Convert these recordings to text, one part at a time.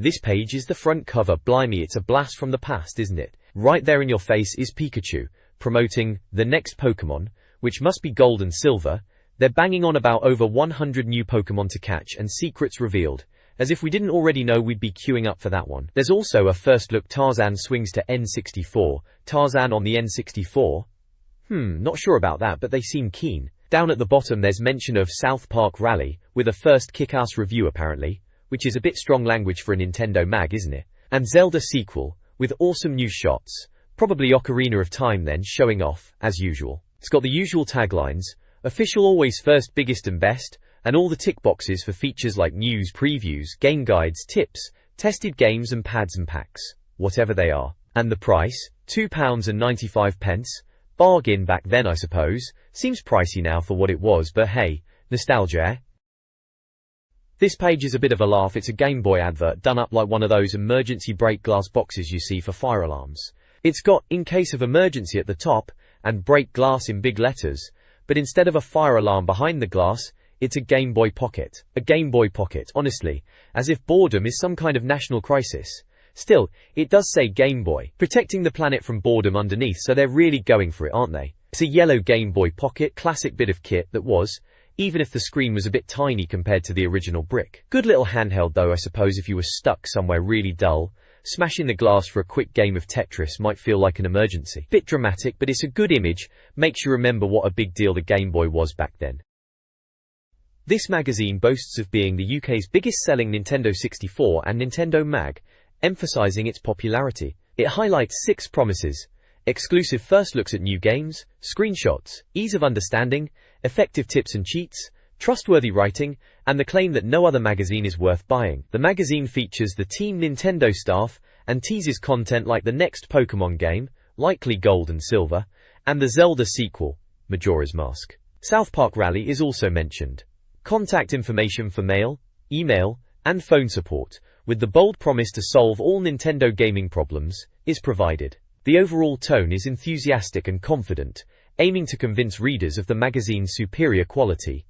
This page is the front cover. Blimey, it's a blast from the past, isn't it? Right there in your face is Pikachu, promoting the next Pokemon, which must be Gold and Silver. They're banging on about over 100 new Pokemon to catch and secrets revealed, as if we didn't already know we'd be queuing up for that one. There's also a first look Tarzan swings to N64, Tarzan on the N64. Not sure about that, but they seem keen. Down at the bottom there's mention of South Park Rally, with a first kick-ass review apparently, which is a bit strong language for a Nintendo mag, isn't it? And Zelda sequel, with awesome new shots, probably Ocarina of Time then, showing off, as usual. It's got the usual taglines, official always first, biggest and best, and all the tick boxes for features like news, previews, game guides, tips, tested games and pads and packs, whatever they are. And the price, £2.95. Bargain back then I suppose, seems pricey now for what it was, but hey, nostalgia, eh? This page is a bit of a laugh. It's a Game Boy advert done up like one of those emergency break glass boxes you see for fire alarms. It's got "in case of emergency" at the top, and "break glass" in big letters, but instead of a fire alarm behind the glass, it's a Game Boy Pocket. A Game Boy Pocket, honestly, as if boredom is some kind of national crisis. Still, it does say Game Boy, protecting the planet from boredom underneath, so they're really going for it, aren't they? It's a yellow Game Boy Pocket, classic bit of kit that was, even if the screen was a bit tiny compared to the original brick. Good little handheld though, I suppose. If you were stuck somewhere really dull, smashing the glass for a quick game of Tetris might feel like an emergency. Bit dramatic, but it's a good image, makes you remember what a big deal the Game Boy was back then. This magazine boasts of being the UK's biggest selling Nintendo 64 and Nintendo mag, emphasizing its popularity. It highlights 6 promises: exclusive first looks at new games, screenshots, ease of understanding, effective tips and cheats, trustworthy writing, and the claim that no other magazine is worth buying. The magazine features the Team Nintendo staff and teases content like the next Pokemon game, likely Gold and Silver, and the Zelda sequel, Majora's Mask. South Park Rally is also mentioned. Contact information for mail, email, and phone support, with the bold promise to solve all Nintendo gaming problems, is provided. The overall tone is enthusiastic and confident, aiming to convince readers of the magazine's superior quality.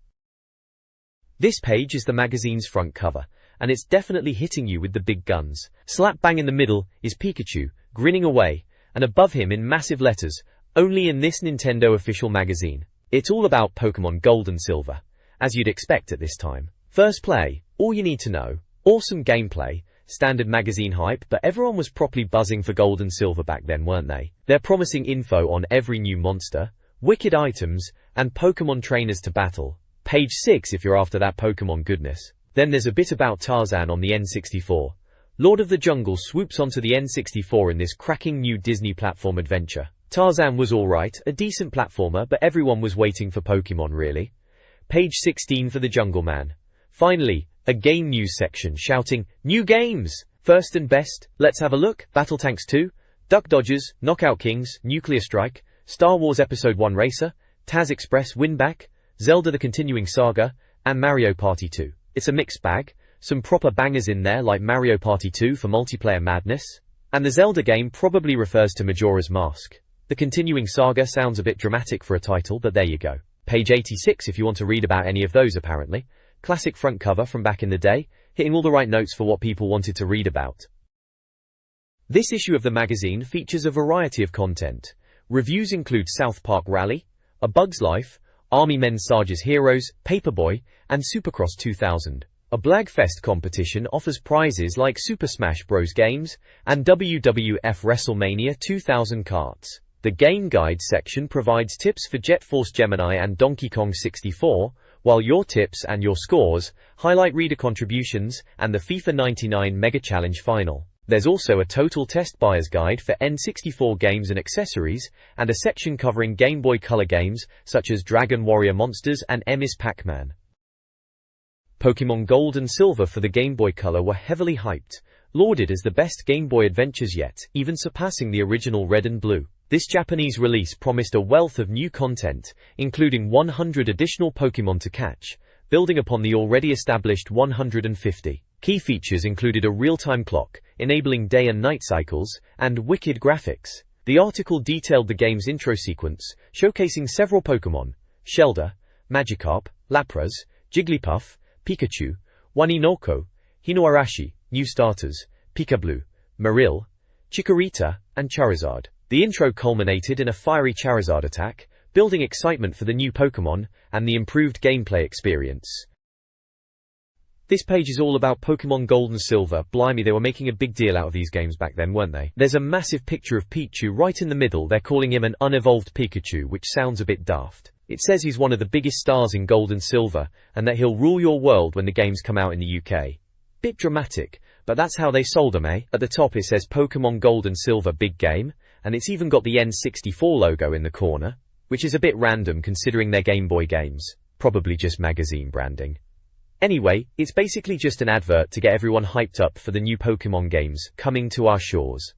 This page is the magazine's front cover, and it's definitely hitting you with the big guns. Slap bang in the middle is Pikachu, grinning away, and above him in massive letters, "Only in this Nintendo official magazine." It's all about Pokemon Gold and Silver, as you'd expect at this time. First play, all you need to know, awesome gameplay, standard magazine hype, but everyone was properly buzzing for Gold and Silver back then, weren't they? They're promising info on every new monster, wicked items, and Pokemon trainers to battle. Page 6 if you're after that Pokemon goodness. Then there's a bit about Tarzan on the N64. Lord of the Jungle swoops onto the N64 in this cracking new Disney platform adventure. Tarzan was alright, a decent platformer, but everyone was waiting for Pokemon really. Page 16 for the Jungle Man. Finally, a game news section shouting, "New games! First and best, let's have a look. Battle Tanks 2, Duck Dodgers, Knockout Kings, Nuclear Strike, Star Wars Episode 1 Racer, Taz Express Winback, Zelda the Continuing Saga, and Mario Party 2. It's a mixed bag, some proper bangers in there like Mario Party 2 for multiplayer madness, and the Zelda game probably refers to Majora's Mask. The Continuing Saga sounds a bit dramatic for a title, but there you go. Page 86 if you want to read about any of those apparently. Classic front cover from back in the day, hitting all the right notes for what people wanted to read about. This issue of the magazine features a variety of content. Reviews include South Park Rally, A Bug's Life, Army Men Sarge's Heroes, Paperboy, and Supercross 2000. A Blagfest competition offers prizes like Super Smash Bros. Games and WWF WrestleMania 2000 carts. The Game Guide section provides tips for Jet Force Gemini and Donkey Kong 64, while your tips and your scores highlight reader contributions and the FIFA 99 Mega Challenge Final. There's also a total test buyer's guide for N64 games and accessories, and a section covering Game Boy Color games such as Dragon Warrior Monsters and Ms. Pac-Man. Pokemon Gold and Silver for the Game Boy Color were heavily hyped, lauded as the best Game Boy adventures yet, even surpassing the original Red and Blue. This Japanese release promised a wealth of new content, including 100 additional Pokemon to catch, building upon the already established 150. Key features included a real-time clock, enabling day and night cycles, and wicked graphics. The article detailed the game's intro sequence, showcasing several Pokemon: Shelder, Magikarp, Lapras, Jigglypuff, Pikachu, Waninoko, Hinoarashi, new starters, Pikablu, Marill, Chikorita, and Charizard. The intro culminated in a fiery Charizard attack, building excitement for the new Pokémon and the improved gameplay experience. This page is all about Pokémon Gold and Silver. Blimey, they were making a big deal out of these games back then, weren't they? There's a massive picture of Pichu right in the middle. They're calling him an unevolved Pikachu, which sounds a bit daft. It says he's one of the biggest stars in Gold and Silver, and that he'll rule your world when the games come out in the UK. Bit dramatic, but that's how they sold them, eh? At the top it says Pokémon Gold and Silver Big Game, and it's even got the N64 logo in the corner, which is a bit random considering they're Game Boy games. Probably just magazine branding. Anyway, it's basically just an advert to get everyone hyped up for the new Pokémon games coming to our shores.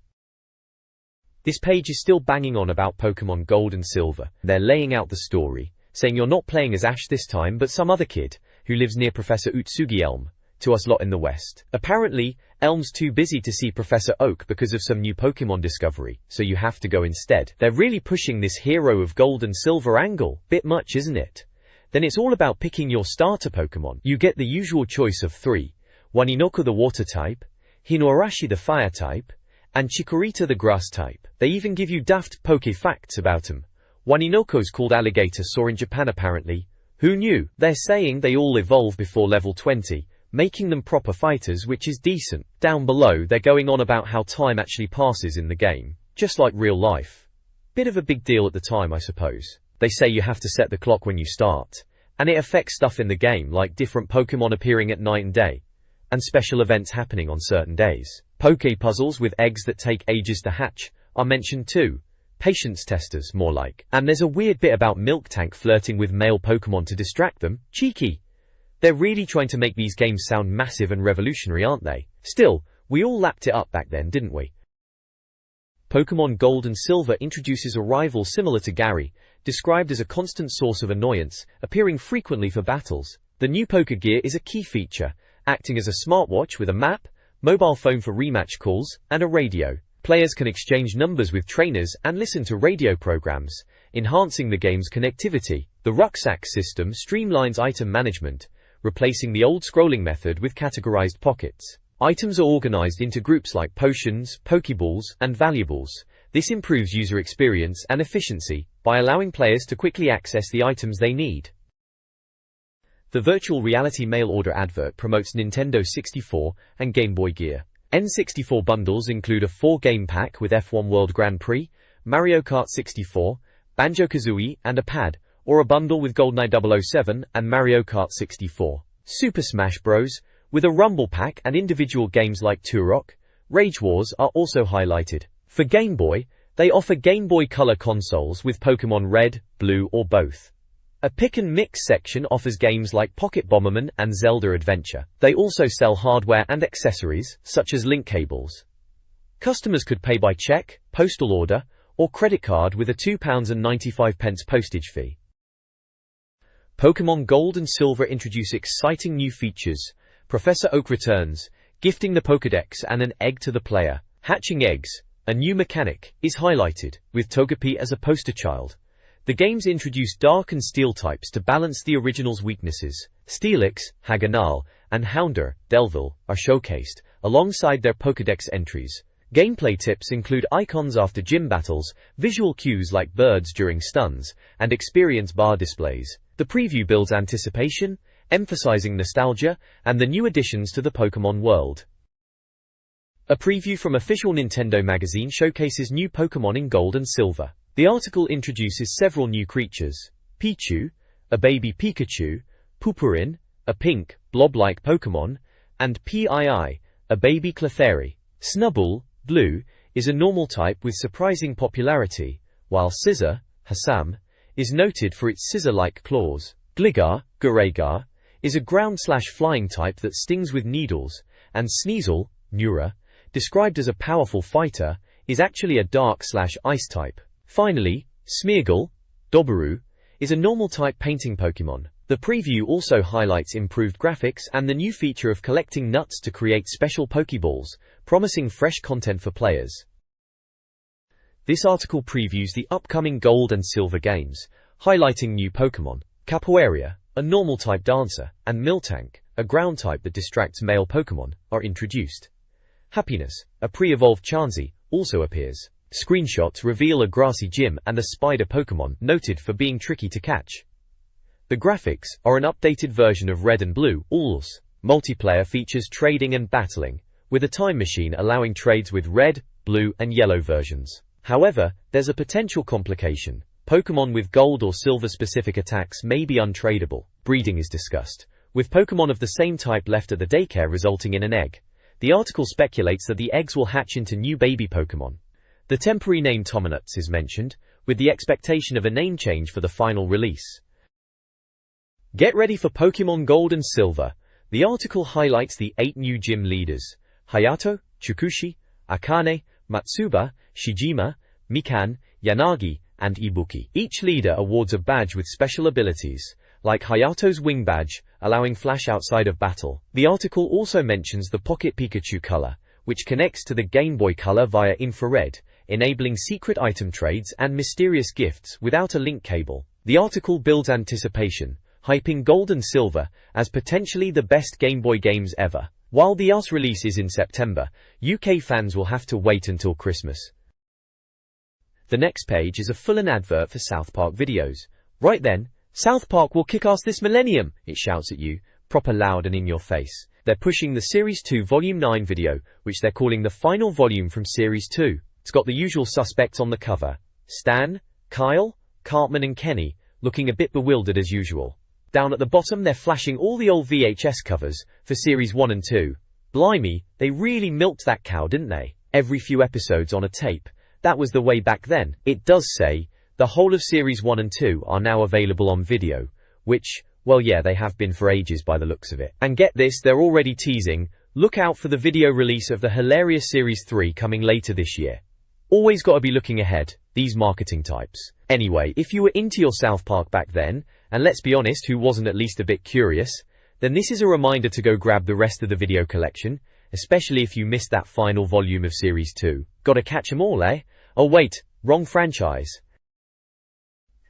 This page is still banging on about Pokémon Gold and Silver. They're laying out the story, saying you're not playing as Ash this time but some other kid, who lives near Professor Utsugi Elm, to us lot in the West. Apparently, Elm's too busy to see Professor Oak because of some new Pokémon discovery, so you have to go instead. They're really pushing this hero of Gold and Silver angle. Bit much, isn't it? Then it's all about picking your starter Pokémon. You get the usual choice of 3, Waninoko the water type, Hinoarashi the fire type, and Chikorita the grass type. They even give you daft Poke facts about them. Waninoko's called Alligator Saw in Japan apparently. Who knew? They're saying they all evolve before level 20, making them proper fighters, which is decent. Down below they're going on about how time actually passes in the game, just like real life. Bit of a big deal at the time, I suppose. They say you have to set the clock when you start, and it affects stuff in the game like different Pokémon appearing at night and day, and special events happening on certain days. Poke puzzles with eggs that take ages to hatch are mentioned too. Patience testers, more like. And there's a weird bit about Milk Tank flirting with male Pokémon to distract them. Cheeky. They're really trying to make these games sound massive and revolutionary, aren't they? Still, we all lapped it up back then, didn't we? Pokémon Gold and Silver introduces a rival similar to Gary, described as a constant source of annoyance, appearing frequently for battles. The new Pokegear is a key feature, acting as a smartwatch with a map, mobile phone for rematch calls, and a radio. Players can exchange numbers with trainers and listen to radio programs, enhancing the game's connectivity. The rucksack system streamlines item management, replacing the old scrolling method with categorized pockets. Items are organized into groups like potions, Pokeballs, and valuables. This improves user experience and efficiency by allowing players to quickly access the items they need. The virtual reality mail order advert promotes Nintendo 64 and Game Boy Gear. N64 bundles include a 4-game pack with F1 World Grand Prix, Mario Kart 64, Banjo-Kazooie, and a pad, or a bundle with GoldenEye 007 and Mario Kart 64. Super Smash Bros., with a Rumble Pack and individual games like Turok, Rage Wars are also highlighted. For Game Boy, they offer Game Boy Color consoles with Pokémon Red, Blue, or both. A pick and mix section offers games like Pocket Bomberman and Zelda Adventure. They also sell hardware and accessories, such as link cables. Customers could pay by check, postal order, or credit card with a £2.95 postage fee. Pokémon Gold and Silver introduce exciting new features. Professor Oak returns, gifting the Pokédex and an egg to the player. Hatching eggs, a new mechanic, is highlighted, with Togepi as a poster child. The games introduce Dark and Steel types to balance the original's weaknesses. Steelix, Haganal, and Houndour, Delville, are showcased, alongside their Pokédex entries. Gameplay tips include icons after gym battles, visual cues like birds during stuns, and experience bar displays. The preview builds anticipation, emphasizing nostalgia, and the new additions to the Pokémon world. A preview from official Nintendo magazine showcases new Pokémon in Gold and Silver. The article introduces several new creatures: Pichu, a baby Pikachu, Purpurin, a pink, blob-like Pokémon, and Pii, a baby Clefairy. Snubbull, blue, is a normal type with surprising popularity, while Scizor, Hassam, is noted for its scissor-like claws. Gligar, Guragar, is a ground/flying type that stings with needles, and Sneasel, Nura, described as a powerful fighter, is actually a dark/ice type. Finally, Smeargle, Doboru, is a normal-type painting Pokémon. The preview also highlights improved graphics and the new feature of collecting nuts to create special Pokeballs, promising fresh content for players. This article previews the upcoming Gold and Silver games, highlighting new Pokémon. Capoeira, a normal type dancer, and Miltank, a ground type that distracts male Pokemon, are introduced. Happiness, a pre-evolved Chansey, also appears. Screenshots reveal a grassy gym and a spider Pokemon noted for being tricky to catch. The graphics are an updated version of Red and Blue, ALS. Multiplayer features trading and battling, with a time machine allowing trades with Red, Blue, and Yellow versions. However, there's a potential complication. Pokemon with Gold or Silver specific attacks may be untradeable. Breeding is discussed, with Pokemon of the same type left at the daycare resulting in an egg. The article speculates that the eggs will hatch into new baby Pokemon. The temporary name Tomanuts is mentioned, with the expectation of a name change for the final release. Get ready for Pokemon Gold and Silver. The article highlights the 8 new gym leaders: Hayato, Tsukushi, Akane, Matsuba, Shijima, Mikan, Yanagi, and Ibuki. Each leader awards a badge with special abilities, like Hayato's Wing Badge, allowing flash outside of battle. The article also mentions the Pocket Pikachu color, which connects to the Game Boy Color via infrared, enabling secret item trades and mysterious gifts without a link cable. The article builds anticipation, hyping Gold and Silver as potentially the best Game Boy games ever. While the US release is in September, UK fans will have to wait until Christmas. The next page is a full-on advert for South Park videos. Right then, South Park will kick ass this millennium, it shouts at you, proper loud and in your face. They're pushing the Series 2 Volume 9 video, which they're calling the final volume from Series 2. It's got the usual suspects on the cover: Stan, Kyle, Cartman and Kenny, looking a bit bewildered as usual. Down at the bottom they're flashing all the old VHS covers for Series 1 and 2. Blimey, they really milked that cow, didn't they? Every few episodes on a tape. That was the way back then. It does say, the whole of Series 1 and 2 are now available on video, which, well yeah, they have been for ages by the looks of it. And get this, they're already teasing, look out for the video release of the hilarious Series 3 coming later this year. Always gotta be looking ahead, these marketing types. Anyway, if you were into your South Park back then, and let's be honest, who wasn't at least a bit curious, then this is a reminder to go grab the rest of the video collection, especially if you missed that final volume of Series 2. Gotta catch 'em all, eh? Oh wait, wrong franchise.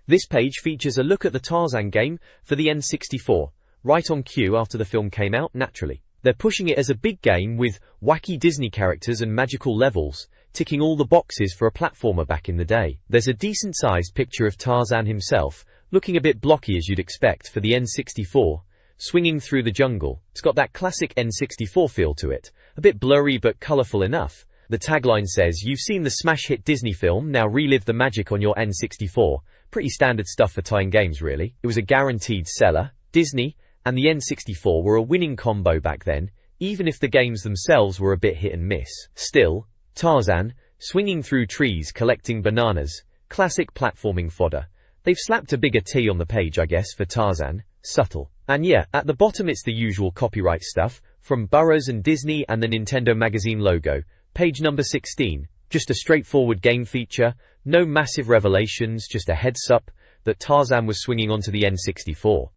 This page features a look at the Tarzan game for the N64, right on cue after the film came out, naturally. They're pushing it as a big game with wacky Disney characters and magical levels, ticking all the boxes for a platformer back in the day. There's a decent-sized picture of Tarzan himself, looking a bit blocky as you'd expect for the N64, swinging through the jungle. It's got that classic N64 feel to it, a bit blurry but colourful enough. The tagline says, "You've seen the smash hit Disney film, now relive the magic on your N64." Pretty standard stuff for tie-in games, really. It was a guaranteed seller. Disney and the N64 were a winning combo back then, even if the games themselves were a bit hit and miss. Still, Tarzan, swinging through trees collecting bananas, classic platforming fodder. They've slapped a bigger T on the page, I guess, for Tarzan. Subtle. And yeah, at the bottom it's the usual copyright stuff, from Burroughs and Disney and the Nintendo magazine logo. Page number 16. Just a straightforward game feature, no massive revelations, just a heads up that Tarzan was swinging onto the N64.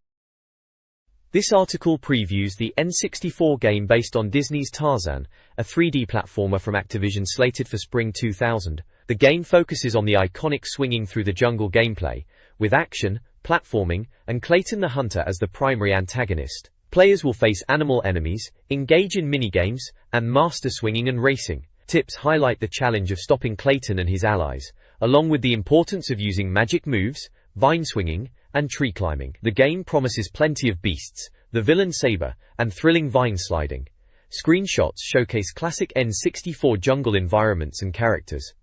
This article previews the N64 game based on Disney's Tarzan, a 3D platformer from Activision slated for spring 2000. The game focuses on the iconic swinging through the jungle gameplay, with action, platforming, and Clayton the Hunter as the primary antagonist. Players will face animal enemies, engage in minigames, and master swinging and racing. Tips highlight the challenge of stopping Clayton and his allies, along with the importance of using magic moves, vine swinging, and tree climbing. The game promises plenty of beasts, the villain saber, and thrilling vine sliding. Screenshots showcase classic N64 jungle environments and characters.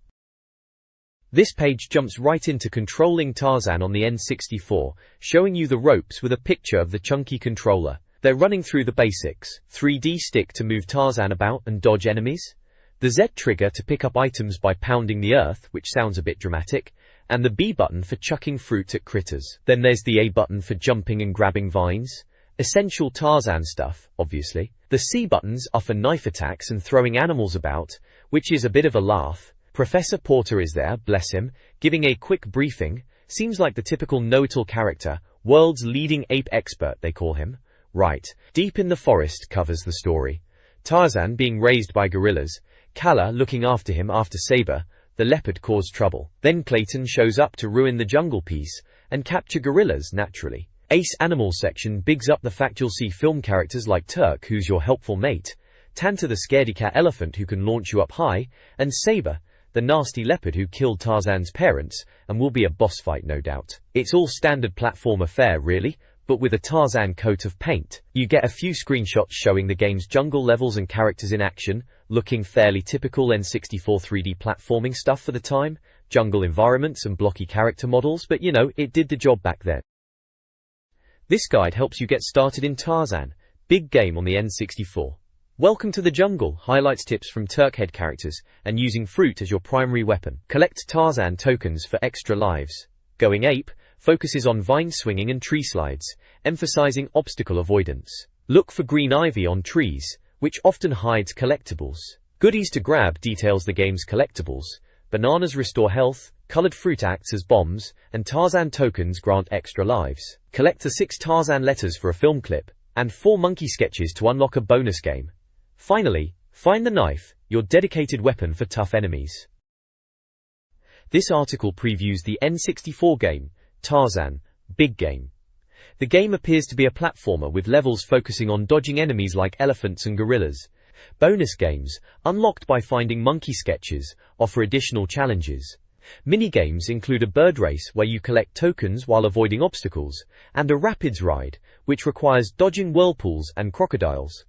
This page jumps right into controlling Tarzan on the N64, showing you the ropes with a picture of the chunky controller. They're running through the basics: 3D stick to move Tarzan about and dodge enemies, the Z trigger to pick up items by pounding the earth, which sounds a bit dramatic, and the B button for chucking fruit at critters. Then there's the A button for jumping and grabbing vines. Essential Tarzan stuff, obviously. The C buttons are for knife attacks and throwing animals about, which is a bit of a laugh. Professor Porter is there, bless him, giving a quick briefing. Seems like the typical know-it-all character, world's leading ape expert they call him. Right. Deep in the forest covers the story. Tarzan being raised by gorillas, Kala looking after him after Saber, the leopard, caused trouble. Then Clayton shows up to ruin the jungle peace and capture gorillas, naturally. Ace Animals section bigs up the fact you'll see film characters like Turk, who's your helpful mate, Tanta the scaredy cat elephant who can launch you up high, and Saber, the nasty leopard who killed Tarzan's parents, and will be a boss fight no doubt. It's all standard platformer fare really, but with a Tarzan coat of paint. You get a few screenshots showing the game's jungle levels and characters in action, looking fairly typical N64 3D platforming stuff for the time, jungle environments and blocky character models, but you know, it did the job back then. This guide helps you get started in Tarzan, big game on the N64. Welcome to the jungle, highlights tips from Turkhead characters, and using fruit as your primary weapon. Collect Tarzan tokens for extra lives. Going Ape focuses on vine swinging and tree slides, emphasizing obstacle avoidance. Look for green ivy on trees, which often hides collectibles. Goodies to grab details the game's collectibles. Bananas restore health, colored fruit acts as bombs, and Tarzan tokens grant extra lives. Collect the 6 Tarzan letters for a film clip, and 4 monkey sketches to unlock a bonus game. Finally, find the knife, your dedicated weapon for tough enemies. This article previews the N64 game, Tarzan, Big Game. The game appears to be a platformer with levels focusing on dodging enemies like elephants and gorillas. Bonus games, unlocked by finding monkey sketches, offer additional challenges. Minigames include a bird race where you collect tokens while avoiding obstacles, and a rapids ride, which requires dodging whirlpools and crocodiles.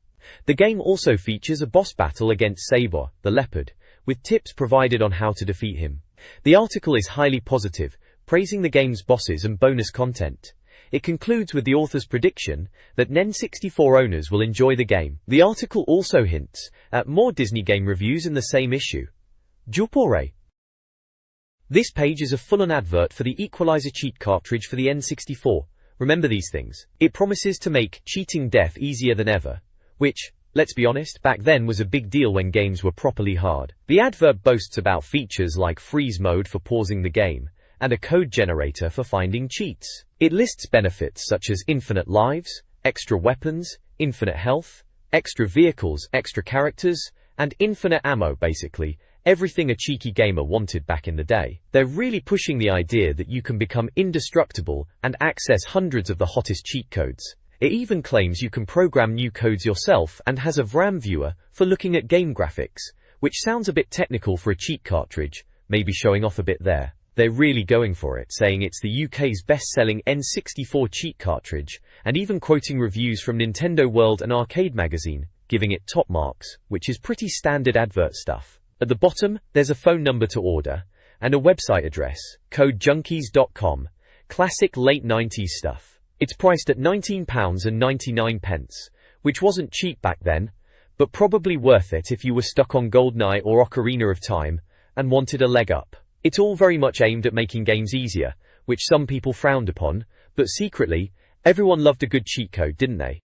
The game also features a boss battle against Saber, the leopard, with tips provided on how to defeat him. The article is highly positive, praising the game's bosses and bonus content. It concludes with the author's prediction that N64 owners will enjoy the game. The article also hints at more Disney game reviews in the same issue. Jupore. This page is a full-on advert for the Equalizer cheat cartridge for the N64. Remember these things. It promises to make cheating death easier than ever, which, let's be honest, back then was a big deal when games were properly hard. The advert boasts about features like freeze mode for pausing the game, and a code generator for finding cheats. It lists benefits such as infinite lives, extra weapons, infinite health, extra vehicles, extra characters, and infinite ammo basically, everything a cheeky gamer wanted back in the day. They're really pushing the idea that you can become indestructible and access hundreds of the hottest cheat codes. It even claims you can program new codes yourself and has a VRAM viewer for looking at game graphics, which sounds a bit technical for a cheat cartridge, maybe showing off a bit there. They're really going for it, saying it's the UK's best-selling N64 cheat cartridge, and even quoting reviews from Nintendo World and Arcade magazine, giving it top marks, which is pretty standard advert stuff. At the bottom, there's a phone number to order, and a website address, codejunkies.com, classic late 90s stuff. It's priced at £19.99, which wasn't cheap back then, but probably worth it if you were stuck on GoldenEye or Ocarina of Time, and wanted a leg up. It's all very much aimed at making games easier, which some people frowned upon, but secretly, everyone loved a good cheat code, didn't they?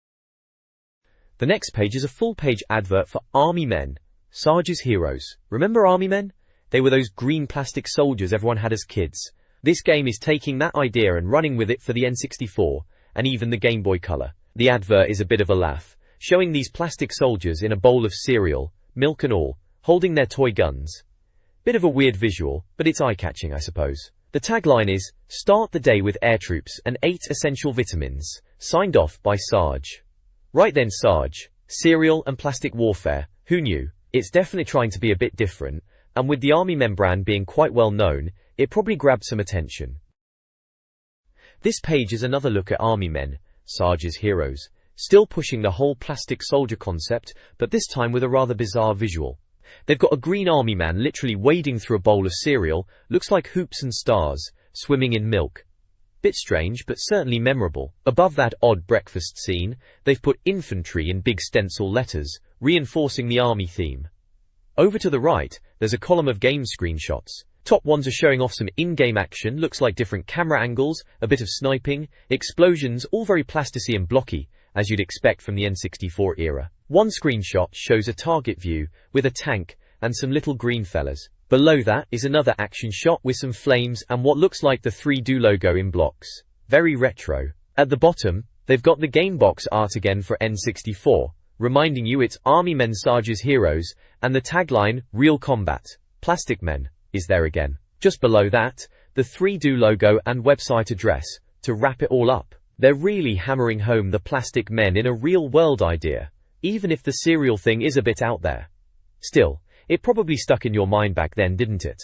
The next page is a full-page advert for Army Men, Sarge's Heroes. Remember Army Men? They were those green plastic soldiers everyone had as kids. This game is taking that idea and running with it for the N64, and even the Game Boy Color. The advert is a bit of a laugh, showing these plastic soldiers in a bowl of cereal, milk and all, holding their toy guns. Bit of a weird visual, but it's eye-catching, I suppose. The tagline is, "Start the day with air troops and 8 essential vitamins," signed off by Sarge. Right then Sarge, cereal and plastic warfare, who knew? It's definitely trying to be a bit different, and with the Army Men brand being quite well known, it probably grabbed some attention. This page is another look at Army Men, Sarge's Heroes, still pushing the whole plastic soldier concept, but this time with a rather bizarre visual. They've got a green army man literally wading through a bowl of cereal, looks like hoops and stars, swimming in milk. Bit strange, but certainly memorable. Above that odd breakfast scene, they've put infantry in big stencil letters, reinforcing the army theme. Over to the right, there's a column of game screenshots. Top ones are showing off some in-game action, looks like different camera angles, a bit of sniping, explosions, all very plasticine and blocky, as you'd expect from the N64 era. One screenshot shows a target view with a tank and some little green fellas. Below that is another action shot with some flames and what looks like the 3Do logo in blocks. Very retro. At the bottom, they've got the gamebox art again for N64, reminding you it's Army Men Sarge's Heroes, and the tagline, Real Combat, Plastic Men, is there again. Just below that, the 3Do logo and website address, to wrap it all up. They're really hammering home the plastic men in a real-world idea, even if the cereal thing is a bit out there. Still, it probably stuck in your mind back then, didn't it?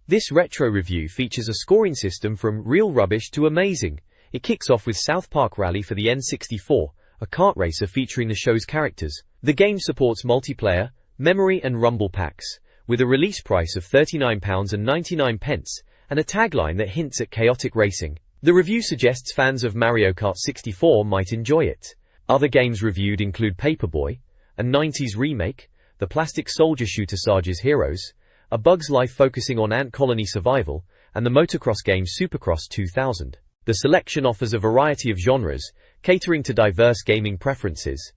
This retro review features a scoring system from real rubbish to amazing. It kicks off with South Park Rally for the N64, a kart racer featuring the show's characters. The game supports multiplayer, memory and rumble packs, with a release price of £39.99 and a tagline that hints at chaotic racing. The review suggests fans of Mario Kart 64 might enjoy it. Other games reviewed include Paperboy, a 90s remake, the plastic soldier shooter Sarge's Heroes, A Bug's Life focusing on ant colony survival, and the motocross game Supercross 2000. The selection offers a variety of genres, catering to diverse gaming preferences.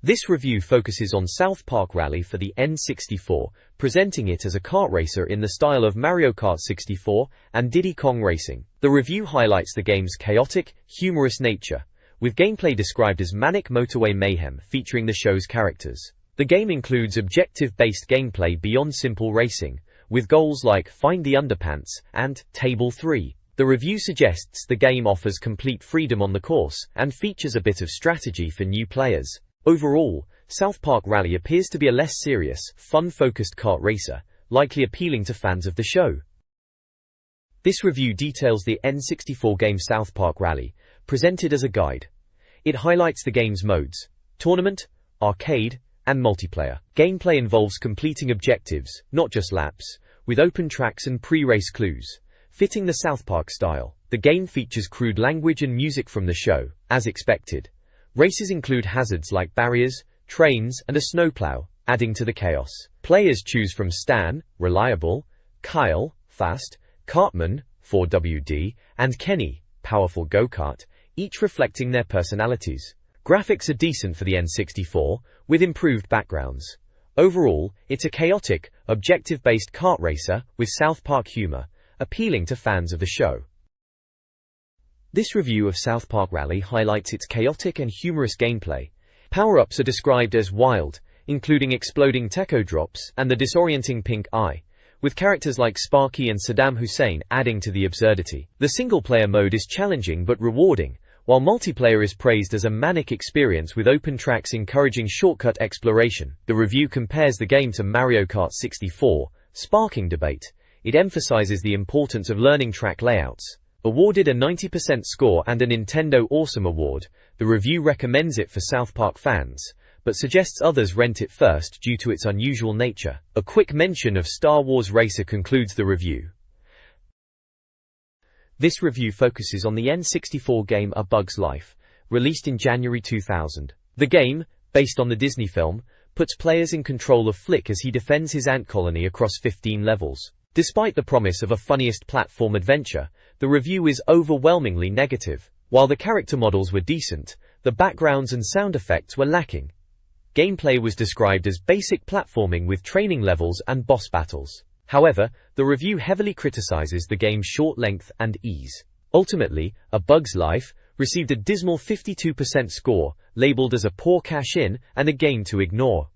This review focuses on South Park Rally for the N64, presenting it as a kart racer in the style of Mario Kart 64 and Diddy Kong Racing. The review highlights the game's chaotic, humorous nature, with gameplay described as manic motorway mayhem featuring the show's characters. The game includes objective-based gameplay beyond simple racing, with goals like Find the Underpants and Table 3. The review suggests the game offers complete freedom on the course and features a bit of strategy for new players. Overall, South Park Rally appears to be a less serious, fun-focused kart racer, likely appealing to fans of the show. This review details the N64 game South Park Rally, presented as a guide. It highlights the game's modes: tournament, arcade, and multiplayer. Gameplay involves completing objectives, not just laps, with open tracks and pre-race clues, fitting the South Park style. The game features crude language and music from the show, as expected. Races include hazards like barriers, trains, and a snowplow, adding to the chaos. Players choose from Stan, reliable, Kyle, fast, Cartman, 4WD, and Kenny, powerful go-kart, each reflecting their personalities. Graphics are decent for the N64, with improved backgrounds. Overall, it's a chaotic, objective-based kart racer with South Park humor, appealing to fans of the show. This review of South Park Rally highlights its chaotic and humorous gameplay. Power-ups are described as wild, including exploding Techo drops and the disorienting pink eye, with characters like Sparky and Saddam Hussein adding to the absurdity. The single-player mode is challenging but rewarding, while multiplayer is praised as a manic experience with open tracks encouraging shortcut exploration. The review compares the game to Mario Kart 64, sparking debate. It emphasizes the importance of learning track layouts. Awarded a 90% score and a Nintendo Awesome Award, the review recommends it for South Park fans, but suggests others rent it first due to its unusual nature. A quick mention of Star Wars Racer concludes the review. This review focuses on the N64 game A Bug's Life, released in January 2000. The game, based on the Disney film, puts players in control of Flick as he defends his ant colony across 15 levels. Despite the promise of a funniest platform adventure, the review is overwhelmingly negative. While the character models were decent, the backgrounds and sound effects were lacking. Gameplay was described as basic platforming with training levels and boss battles. However, the review heavily criticizes the game's short length and ease. Ultimately, A Bug's Life received a dismal 52% score, labeled as a poor cash-in and a game to ignore.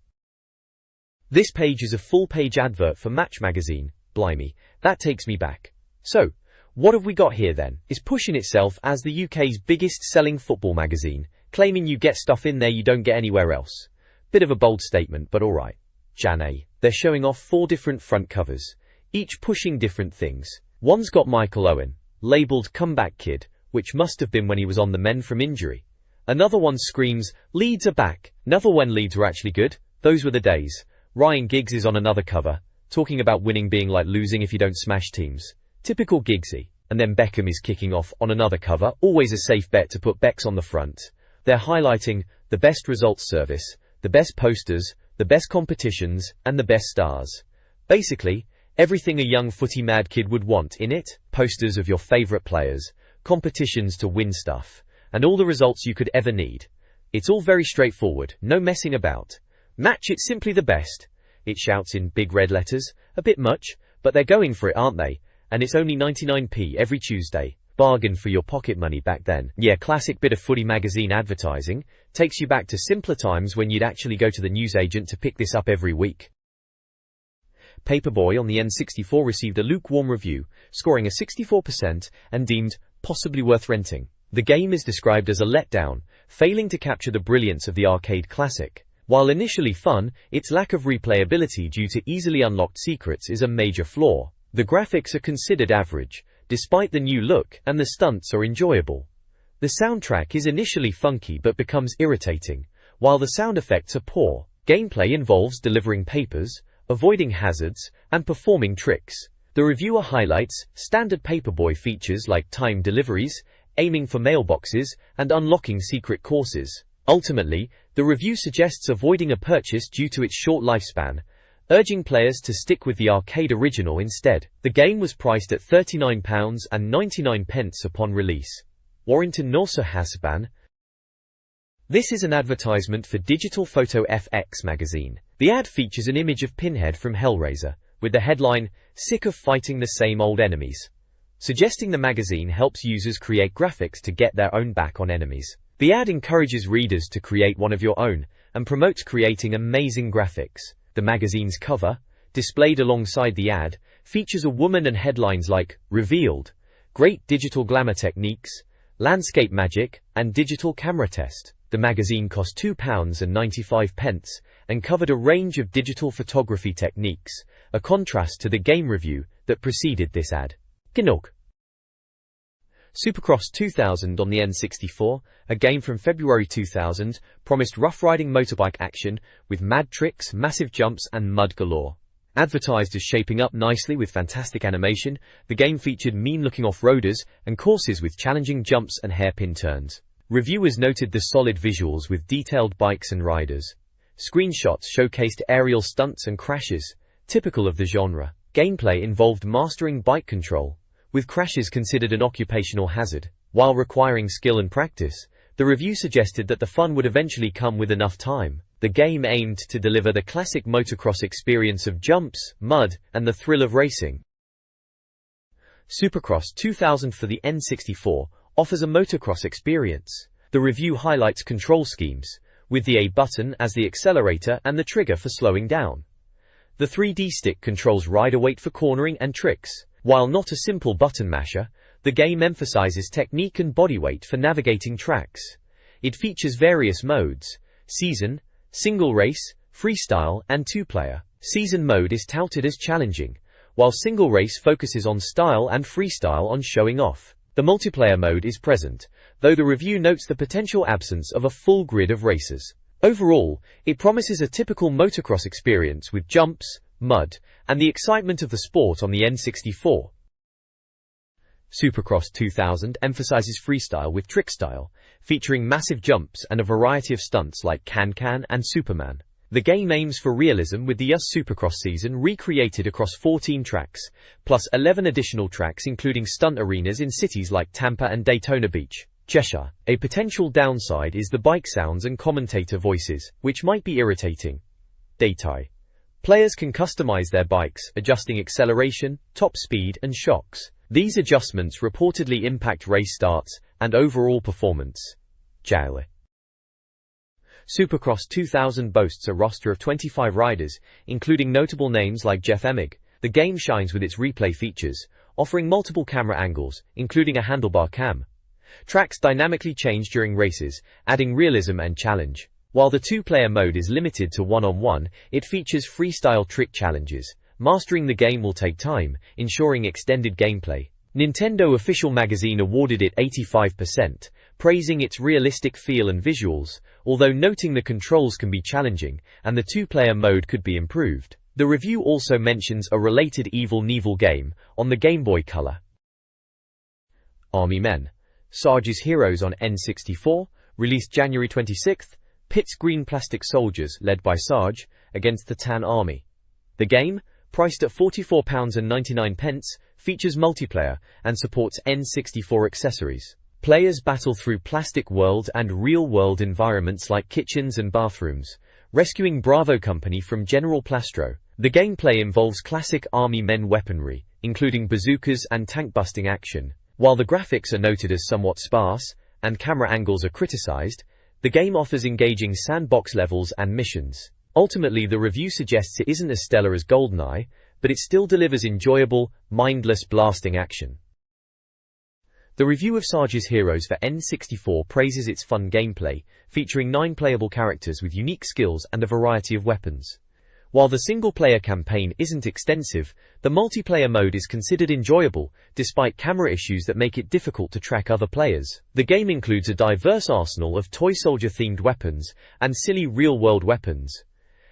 This page is a full-page advert for Match magazine. Blimey, that takes me back. So, what have we got here then? Is pushing itself as the UK's biggest selling football magazine, claiming you get stuff in there you don't get anywhere else. Bit of a bold statement, but alright. Jan A. They're showing off 4 different front covers, each pushing different things. One's got Michael Owen, labelled Comeback Kid, which must have been when he was on the mend from injury. Another one screams, Leeds are back. Never when Leeds were actually good. Those were the days. Ryan Giggs is on another cover, talking about winning being like losing if you don't smash teams. Typical Giggsy. And then Beckham is kicking off on another cover, always a safe bet to put Becks on the front. They're highlighting the best results service, the best posters, the best competitions, and the best stars. Basically, everything a young footy mad kid would want in it. Posters of your favourite players, competitions to win stuff, and all the results you could ever need. It's all very straightforward, no messing about. Match it simply the best. It shouts in big red letters, a bit much, but they're going for it, aren't they? And it's only 99p every Tuesday. Bargain for your pocket money back then. Yeah, classic bit of footy magazine advertising. Takes you back to simpler times when you'd actually go to the newsagent to pick this up every week. Paperboy on the N64 received a lukewarm review, scoring a 64% and deemed possibly worth renting. The game is described as a letdown, failing to capture the brilliance of the arcade classic. While initially fun, its lack of replayability due to easily unlocked secrets is a major flaw. The graphics are considered average, despite the new look, and the stunts are enjoyable. The soundtrack is initially funky but becomes irritating, while the sound effects are poor. Gameplay involves delivering papers, avoiding hazards, and performing tricks. The reviewer highlights standard paperboy features like timed deliveries, aiming for mailboxes, and unlocking secret courses. Ultimately, the review suggests avoiding a purchase due to its short lifespan, urging players to stick with the arcade original instead. The game was priced at £39.99 upon release. Warrington Norsa Hasban. This is an advertisement for Digital Photo FX magazine. The ad features an image of Pinhead from Hellraiser, with the headline, "Sick of fighting the same old enemies," suggesting the magazine helps users create graphics to get their own back on enemies. The ad encourages readers to create one of your own, and promotes creating amazing graphics. The magazine's cover, displayed alongside the ad, features a woman and headlines like, "Revealed," "Great Digital Glamour Techniques," "Landscape Magic," and "Digital Camera Test." The magazine cost £2.95 and covered a range of digital photography techniques, a contrast to the game review that preceded this ad. Genug. Supercross 2000 on the N64, a game from February 2000, promised rough-riding motorbike action with mad tricks, massive jumps, and mud galore. Advertised as shaping up nicely with fantastic animation, the game featured mean-looking off-roaders and courses with challenging jumps and hairpin turns. Reviewers noted the solid visuals with detailed bikes and riders. Screenshots showcased aerial stunts and crashes, typical of the genre. Gameplay involved mastering bike control, with crashes considered an occupational hazard. While requiring skill and practice, the review suggested that the fun would eventually come with enough time. The game aimed to deliver the classic motocross experience of jumps, mud, and the thrill of racing. Supercross 2000 for the N64 offers a motocross experience. The review highlights control schemes, with the A button as the accelerator and the trigger for slowing down. The 3D stick controls rider weight for cornering and tricks. While not a simple button masher, the game emphasizes technique and body weight for navigating tracks. It features various modes: season, single race, freestyle, and two-player. Season mode is touted as challenging, while single race focuses on style and freestyle on showing off. The multiplayer mode is present, though the review notes the potential absence of a full grid of racers. Overall, it promises a typical motocross experience with jumps, mud, and the excitement of the sport on the N64. Supercross 2000 emphasizes freestyle with trick style, featuring massive jumps and a variety of stunts like Can-Can and Superman. The game aims for realism with the US Supercross season recreated across 14 tracks, plus 11 additional tracks including stunt arenas in cities like Tampa and Daytona Beach, Cheshire. A potential downside is the bike sounds and commentator voices, which might be irritating. Detail. Players can customize their bikes, adjusting acceleration, top speed, and shocks. These adjustments reportedly impact race starts and overall performance. Jail. Supercross 2000 boasts a roster of 25 riders, including notable names like Jeff Emig. The game shines with its replay features, offering multiple camera angles, including a handlebar cam. Tracks dynamically change during races, adding realism and challenge. While the two-player mode is limited to one-on-one, it features freestyle trick challenges. Mastering the game will take time, ensuring extended gameplay. Nintendo Official Magazine awarded it 85%, praising its realistic feel and visuals, although noting the controls can be challenging, and the two-player mode could be improved. The review also mentions a related Evil Knievel game, on the Game Boy Color. Army Men. Sarge's Heroes on N64, released January 26th, pits green plastic soldiers, led by Sarge, against the Tan Army. The game, priced at £44.99, features multiplayer, and supports N64 accessories. Players battle through plastic world and real-world environments like kitchens and bathrooms, rescuing Bravo Company from General Plastro. The gameplay involves classic Army Men weaponry, including bazookas and tank-busting action. While the graphics are noted as somewhat sparse, and camera angles are criticized, the game offers engaging sandbox levels and missions. Ultimately, the review suggests it isn't as stellar as GoldenEye, but it still delivers enjoyable, mindless blasting action. The review of Sage's Heroes for N64 praises its fun gameplay, featuring 9 playable characters with unique skills and a variety of weapons. While the single-player campaign isn't extensive, the multiplayer mode is considered enjoyable, despite camera issues that make it difficult to track other players. The game includes a diverse arsenal of toy soldier-themed weapons and silly real-world weapons.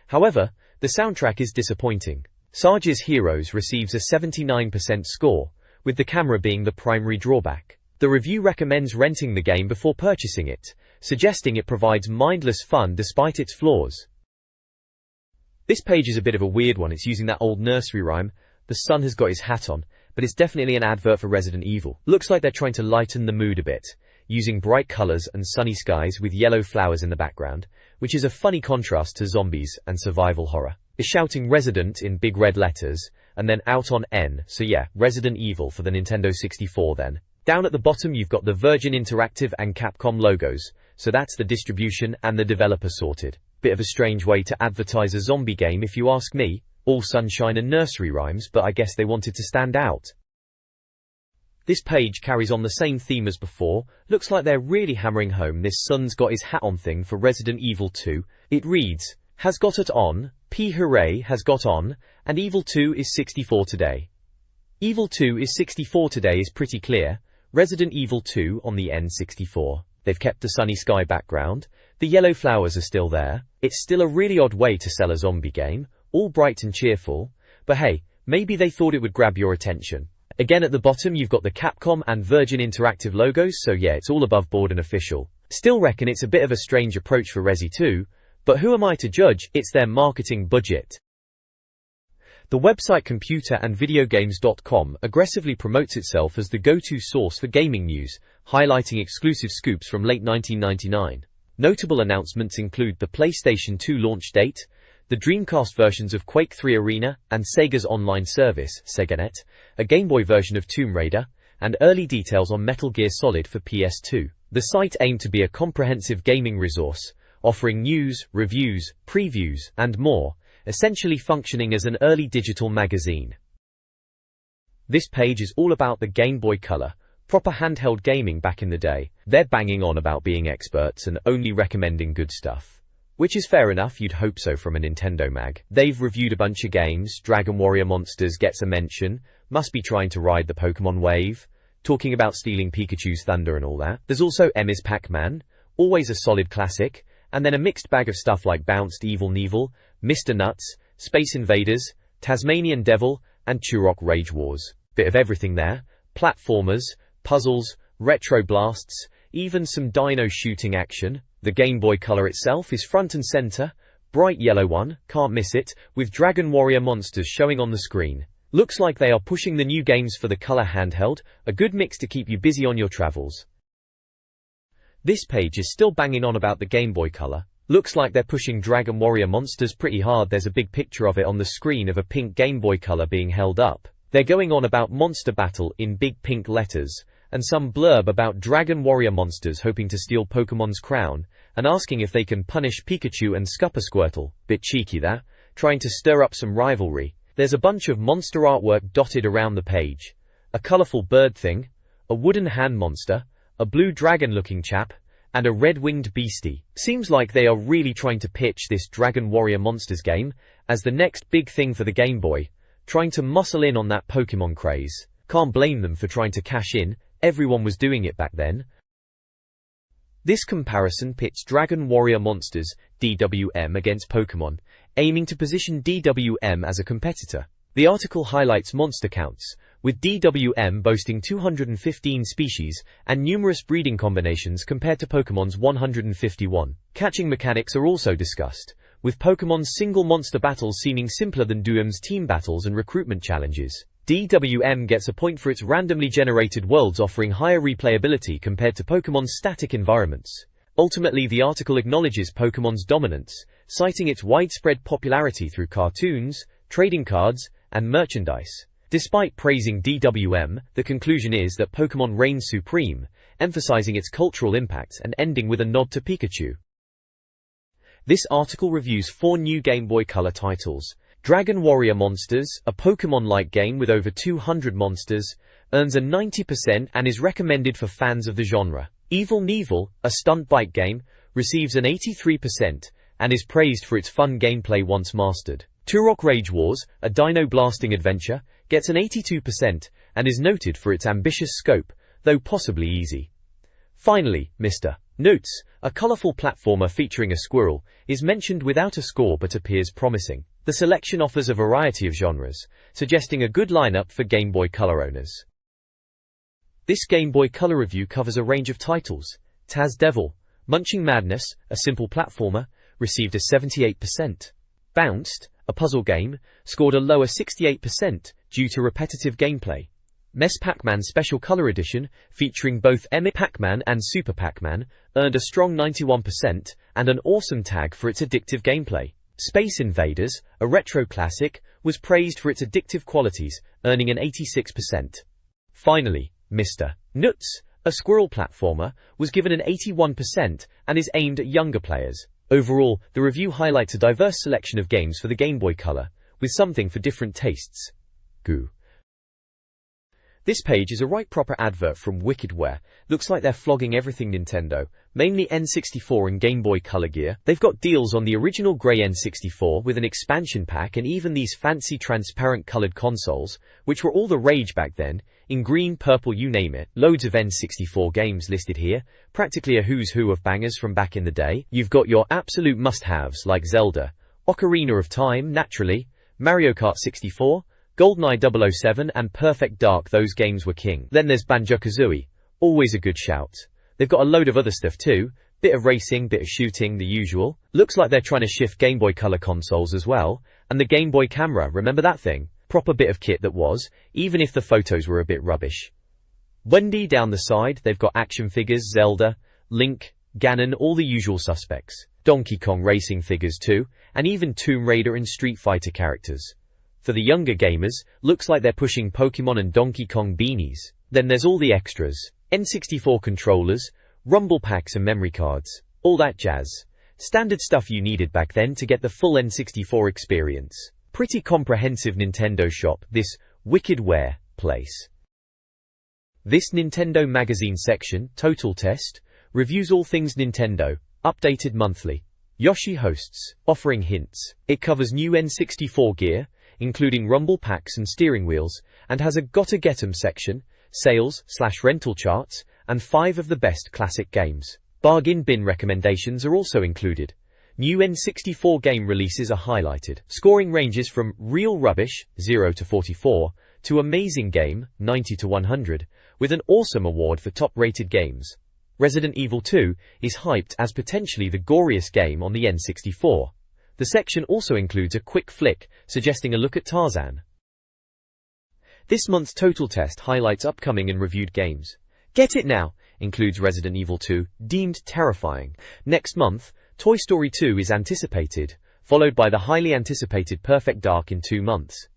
However, the soundtrack is disappointing. Sage's Heroes receives a 79% score, with the camera being the primary drawback. The review recommends renting the game before purchasing it, suggesting it provides mindless fun despite its flaws. This page is a bit of a weird one. It's using that old nursery rhyme, "The sun has got his hat on," but it's definitely an advert for Resident Evil. Looks like they're trying to lighten the mood a bit, using bright colors and sunny skies with yellow flowers in the background, which is a funny contrast to zombies and survival horror. It's shouting Resident in big red letters, and then out on N, so yeah, Resident Evil for the Nintendo 64 then. Down at the bottom you've got the Virgin Interactive and Capcom logos, so that's the distribution and the developer sorted. Bit of a strange way to advertise a zombie game if you ask me. All sunshine and nursery rhymes, but I guess they wanted to stand out. This page carries on the same theme as before. Looks like they're really hammering home this sun's got his hat on thing for Resident Evil 2. It reads, "Has got it on, P hooray has got on, and Evil 2 is 64 today." Evil 2 is 64 today is pretty clear. Resident Evil 2 on the N64. They've kept the sunny sky background. The yellow flowers are still there. It's still a really odd way to sell a zombie game, all bright and cheerful, but hey, maybe they thought it would grab your attention. Again at the bottom you've got the Capcom and Virgin Interactive logos, so yeah, it's all above board and official. Still reckon it's a bit of a strange approach for Resi 2, but who am I to judge? It's their marketing budget. The website computerandvideogames.com aggressively promotes itself as the go-to source for gaming news, highlighting exclusive scoops from late 1999. Notable announcements include the PlayStation 2 launch date, the Dreamcast versions of Quake 3 Arena, and Sega's online service, SegaNet, a Game Boy version of Tomb Raider, and early details on Metal Gear Solid for PS2. The site aimed to be a comprehensive gaming resource, offering news, reviews, previews, and more, essentially functioning as an early digital magazine. This page is all about the Game Boy Color, proper handheld gaming back in the day. They're banging on about being experts and only recommending good stuff. Which is fair enough, you'd hope so from a Nintendo mag. They've reviewed a bunch of games. Dragon Warrior Monsters gets a mention, must be trying to ride the Pokemon wave, talking about stealing Pikachu's thunder and all that. There's also Ms. Pac-Man, always a solid classic, and then a mixed bag of stuff like Bounced Evil Knievel, Mr. Nuts, Space Invaders, Tasmanian Devil, and Turok Rage Wars. Bit of everything there. Platformers, puzzles, retro blasts, even some dino shooting action. The Game Boy Color itself is front and center, bright yellow one, can't miss it, with Dragon Warrior Monsters showing on the screen. Looks like they are pushing the new games for the Color handheld, a good mix to keep you busy on your travels. This page is still banging on about the Game Boy Color. Looks like they're pushing Dragon Warrior Monsters pretty hard. There's a big picture of it on the screen of a pink Game Boy Color being held up. They're going on about Monster Battle in big pink letters, and some blurb about Dragon Warrior Monsters hoping to steal Pokemon's crown, and asking if they can punish Pikachu and Squirtle. Bit cheeky that, trying to stir up some rivalry. There's a bunch of monster artwork dotted around the page. A colourful bird thing, a wooden hand monster, a blue dragon-looking chap, and a red-winged beastie. Seems like they are really trying to pitch this Dragon Warrior Monsters game as the next big thing for the Game Boy, trying to muscle in on that Pokemon craze. Can't blame them for trying to cash in, everyone was doing it back then. This comparison pits Dragon Warrior Monsters, DWM, against Pokemon, aiming to position DWM as a competitor. The article highlights monster counts, with DWM boasting 215 species and numerous breeding combinations compared to Pokemon's 151. Catching mechanics are also discussed, with Pokemon's single monster battles seeming simpler than DWM's team battles and recruitment challenges. DWM gets a point for its randomly generated worlds offering higher replayability compared to Pokemon's static environments. Ultimately, the article acknowledges Pokemon's dominance, citing its widespread popularity through cartoons, trading cards, and merchandise. Despite praising DWM, the conclusion is that Pokemon reigns supreme, emphasizing its cultural impact and ending with a nod to Pikachu. This article reviews 4 new Game Boy Color titles: Dragon Warrior Monsters, a Pokemon-like game with over 200 monsters, earns a 90% and is recommended for fans of the genre. Evil Knievel, a stunt bike game, receives an 83% and is praised for its fun gameplay once mastered. Turok Rage Wars, a dino-blasting adventure, gets an 82% and is noted for its ambitious scope, though possibly easy. Finally, Mr. Notes, a colorful platformer featuring a squirrel, is mentioned without a score but appears promising. The selection offers a variety of genres, suggesting a good lineup for Game Boy Color owners. This Game Boy Color review covers a range of titles. Taz Devil, Munching Madness, a simple platformer, received a 78%. Bounced, a puzzle game, scored a lower 68% due to repetitive gameplay. Ms. Pac-Man Special Color Edition, featuring both Ms. Pac-Man and Super Pac-Man, earned a strong 91% and an awesome tag for its addictive gameplay. Space Invaders, a retro classic, was praised for its addictive qualities, earning an 86%. Finally, Mr. Nuts, a squirrel platformer, was given an 81% and is aimed at younger players. Overall, the review highlights a diverse selection of games for the Game Boy Color, with something for different tastes. Goo. This page is a right proper advert from Wickedware. Looks like they're flogging everything Nintendo, mainly N64 and Game Boy Color gear. They've got deals on the original grey N64 with an expansion pack and even these fancy transparent colored consoles, which were all the rage back then, in green, purple, you name it. Loads of N64 games listed here, practically a who's who of bangers from back in the day. You've got your absolute must-haves like Zelda, Ocarina of Time, naturally, Mario Kart 64, GoldenEye 007 and Perfect Dark, those games were king. Then there's Banjo-Kazooie, always a good shout. They've got a load of other stuff too, bit of racing, bit of shooting, the usual. Looks like they're trying to shift Game Boy Color consoles as well, and the Game Boy camera, remember that thing? Proper bit of kit that was, even if the photos were a bit rubbish. Wendy down the side, they've got action figures, Zelda, Link, Ganon, all the usual suspects. Donkey Kong racing figures too, and even Tomb Raider and Street Fighter characters. For the younger gamers, looks like they're pushing Pokemon and Donkey Kong beanies. Then there's all the extras. N64 controllers, rumble packs and memory cards. All that jazz. Standard stuff you needed back then to get the full N64 experience. Pretty comprehensive Nintendo shop, this Wickedware place. This Nintendo magazine section, Total Test, reviews all things Nintendo, updated monthly. Yoshi hosts, offering hints. It covers new N64 gear, including rumble packs and steering wheels, and has a Gotta Get 'em section, sales/rental charts, and 5 of the best classic games. Bargain bin recommendations are also included. New N64 game releases are highlighted. Scoring ranges from real rubbish, 0 to 44, to amazing game, 90 to 100, with an awesome award for top-rated games. Resident Evil 2 is hyped as potentially the goriest game on the N64. The section also includes a quick flick, suggesting a look at Tarzan. This month's Total Test highlights upcoming and reviewed games. Get It Now includes Resident Evil 2, deemed terrifying. Next month, Toy Story 2 is anticipated, followed by the highly anticipated Perfect Dark in 2 months.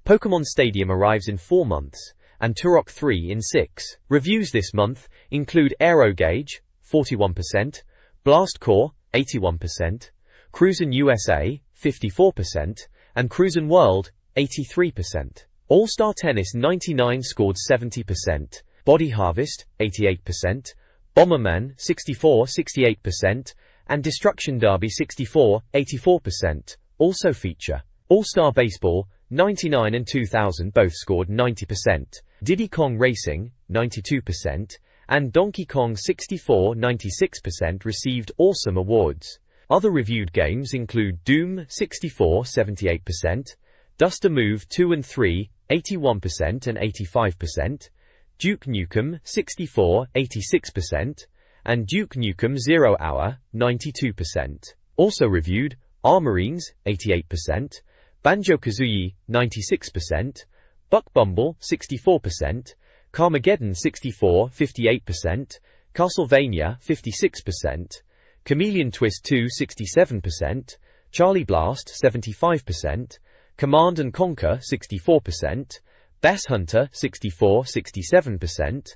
Pokémon Stadium arrives in 4 months, and Turok 3 in 6. Reviews this month include Aero Gauge, 41%, Blast Core, 81%, Cruisin' USA, 54%, and Cruisin' World, 83%. All-Star Tennis 99 scored 70%, Body Harvest, 88%, Bomberman, 64, 68%, and Destruction Derby 64, 84%. Also feature All-Star Baseball, 99 and 2000 both scored 90%, Diddy Kong Racing, 92%, and Donkey Kong 64, 96% received awesome awards. Other reviewed games include Doom 64, 78%, Duster Move 2 and 3, 81% and 85%, Duke Nukem 64, 86%, and Duke Nukem 0 Hour, 92%. Also reviewed, Armorines, 88%, Banjo-Kazooie, 96%, Buck Bumble, 64%, Carmageddon 64, 58%, Castlevania, 56%, Chameleon Twist 2, 67%, Charlie Blast, 75%, Command & Conquer, 64%, Bass Hunter, 64, 67%,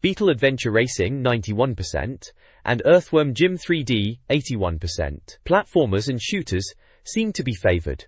Beetle Adventure Racing, 91%, and Earthworm Jim 3D, 81%. Platformers and shooters seem to be favored.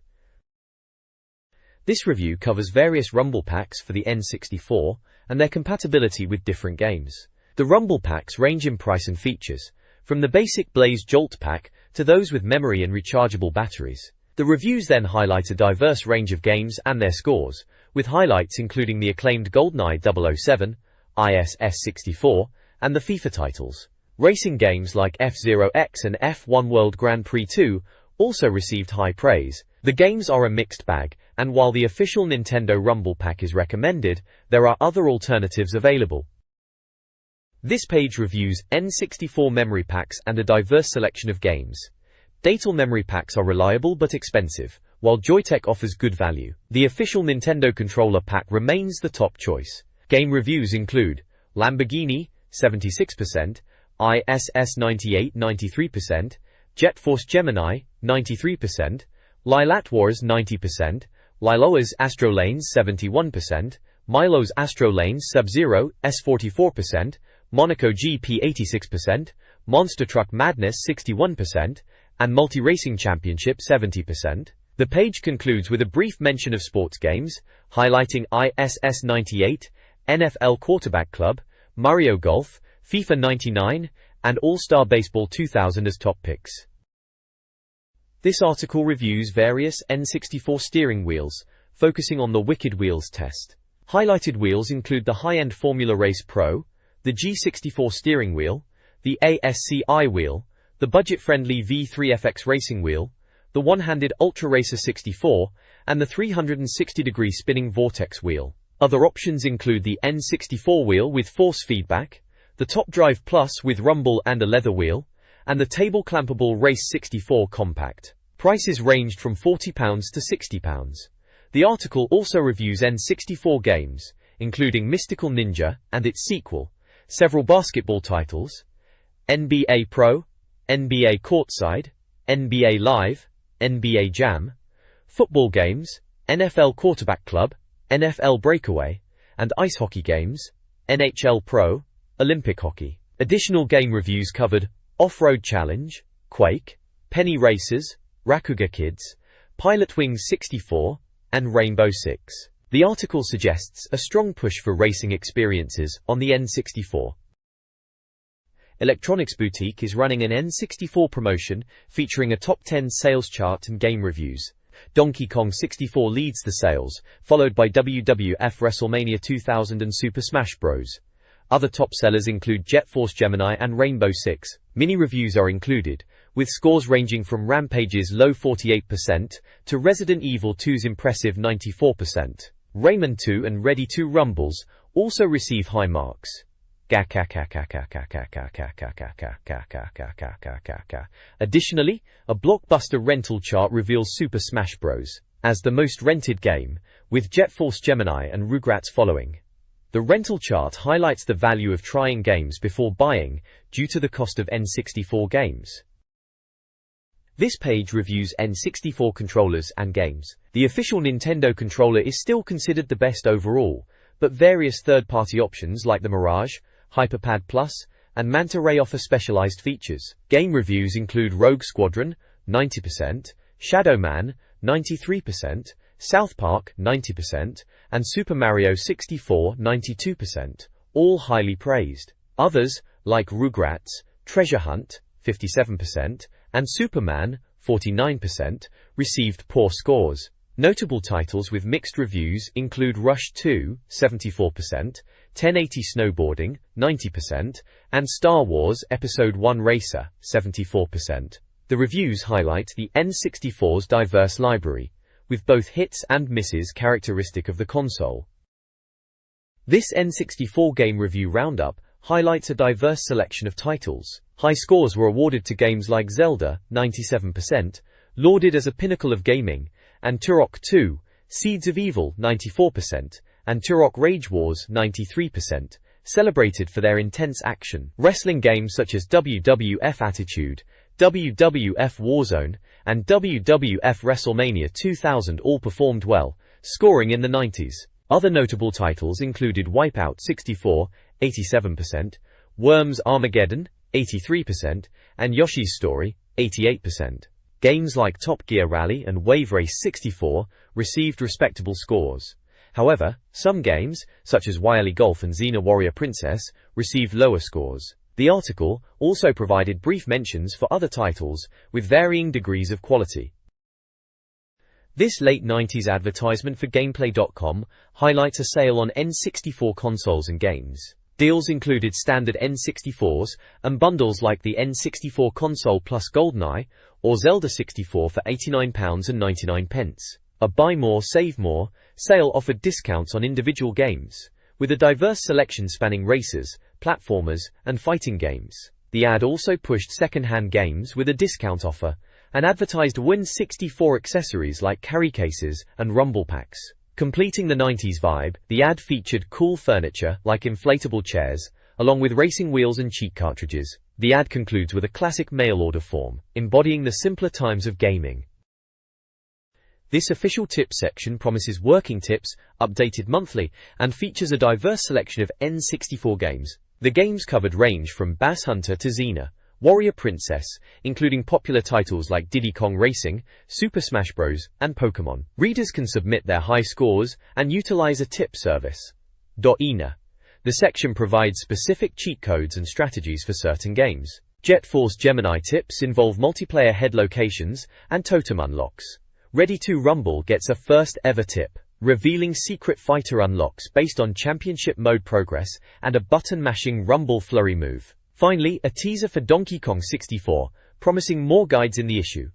This review covers various Rumble packs for the N64 and their compatibility with different games. The Rumble packs range in price and features, from the basic Blaze Jolt pack to those with memory and rechargeable batteries. The reviews then highlight a diverse range of games and their scores, with highlights including the acclaimed GoldenEye 007, ISS-64, and the FIFA titles. Racing games like F-Zero X and F1 World Grand Prix 2 also received high praise. The games are a mixed bag, and while the official Nintendo Rumble pack is recommended, there are other alternatives available. This page reviews N64 memory packs and a diverse selection of games. Datal memory packs are reliable but expensive, while Joytech offers good value. The official Nintendo controller pack remains the top choice. Game reviews include Lamborghini, 76%, ISS 98, 93%, Jet Force Gemini, 93%, Lilat Wars, 90%, Liloa's Astro Lanes, 71%, Milo's Astro Lanes Sub-Zero, S 44%, Monaco GP 86%, Monster Truck Madness 61%, and Multi-Racing Championship 70%. The page concludes with a brief mention of sports games, highlighting ISS 98, NFL Quarterback Club, Mario Golf, FIFA 99, and All-Star Baseball 2000 as top picks. This article reviews various N64 steering wheels, focusing on the Wicked Wheels test. Highlighted wheels include the high-end Formula Race Pro, the G64 steering wheel, the ASCI wheel, the budget-friendly V3FX racing wheel, the one-handed Ultra Racer 64, and the 360-degree spinning Vortex wheel. Other options include the N64 wheel with force feedback, the Top Drive Plus with rumble and a leather wheel, and the table-clampable Race 64 Compact. Prices ranged from £40 to £60. The article also reviews N64 games, including Mystical Ninja and its sequel, several basketball titles, NBA Pro, NBA Courtside, NBA Live, NBA Jam, football games, NFL Quarterback Club, NFL Breakaway, and ice hockey games, NHL Pro, Olympic Hockey. Additional game reviews covered Off-Road Challenge, Quake, Penny Racers, Rakuga Kids, Pilot Wings 64, and Rainbow Six. The article suggests a strong push for racing experiences on the N64. Electronics Boutique is running an N64 promotion featuring a top 10 sales chart and game reviews. Donkey Kong 64 leads the sales, followed by WWF WrestleMania 2000 and Super Smash Bros. Other top sellers include Jet Force Gemini and Rainbow Six. Mini reviews are included, with scores ranging from Rampage's low 48% to Resident Evil 2's impressive 94%. Rayman 2 and Ready 2 Rumbles also receive high marks. Additionally, a blockbuster rental chart reveals Super Smash Bros. As the most rented game, with Jet Force Gemini and Rugrats following. The rental chart highlights the value of trying games before buying due to the cost of N64 games. This page reviews N64 controllers and games. The official Nintendo controller is still considered the best overall, but various third-party options like the Mirage, HyperPad Plus, and Manta Ray offer specialized features. Game reviews include Rogue Squadron, 90%, Shadow Man, 93%, South Park, 90%, and Super Mario 64, 92%, all highly praised. Others, like Rugrats, Treasure Hunt, 57%, and Superman, 49%, received poor scores. Notable titles with mixed reviews include Rush 2, 74%, 1080 Snowboarding, 90%, and Star Wars Episode 1 Racer, 74%. The reviews highlight the N64's diverse library, with both hits and misses characteristic of the console. This N64 game review roundup highlights a diverse selection of titles. High scores were awarded to games like Zelda, 97%, lauded as a pinnacle of gaming, and Turok 2, Seeds of Evil, 94%, and Turok Rage Wars, 93%, celebrated for their intense action. Wrestling games such as WWF Attitude, WWF Warzone, and WWF WrestleMania 2000 all performed well, scoring in the 90s. Other notable titles included Wipeout 64, 87%, Worms Armageddon, 83%, and Yoshi's Story, 88%. Games like Top Gear Rally and Wave Race 64 received respectable scores. However, some games, such as Wily Golf and Xena Warrior Princess, received lower scores. The article also provided brief mentions for other titles, with varying degrees of quality. This late 90s advertisement for Gameplay.com highlights a sale on N64 consoles and games. Deals included standard N64s and bundles like the N64 console plus GoldenEye or Zelda 64 for £89.99. A buy more, save more sale offered discounts on individual games, with a diverse selection spanning racers, platformers, and fighting games. The ad also pushed second-hand games with a discount offer, and advertised Win64 accessories like carry cases and rumble packs. Completing the 90s vibe, the ad featured cool furniture like inflatable chairs, along with racing wheels and cheat cartridges. The ad concludes with a classic mail order form, embodying the simpler times of gaming. This official tips section promises working tips, updated monthly, and features a diverse selection of N64 games. The games covered range from Bass Hunter to Xena Warrior Princess, including popular titles like Diddy Kong Racing, Super Smash Bros., and Pokémon. Readers can submit their high scores and utilize a tip service. .ina. The section provides specific cheat codes and strategies for certain games. Jet Force Gemini tips involve multiplayer head locations and totem unlocks. Ready to Rumble gets a first ever tip, revealing secret fighter unlocks based on championship mode progress and a button-mashing Rumble flurry move. Finally, a teaser for Donkey Kong 64, promising more guides in the issue.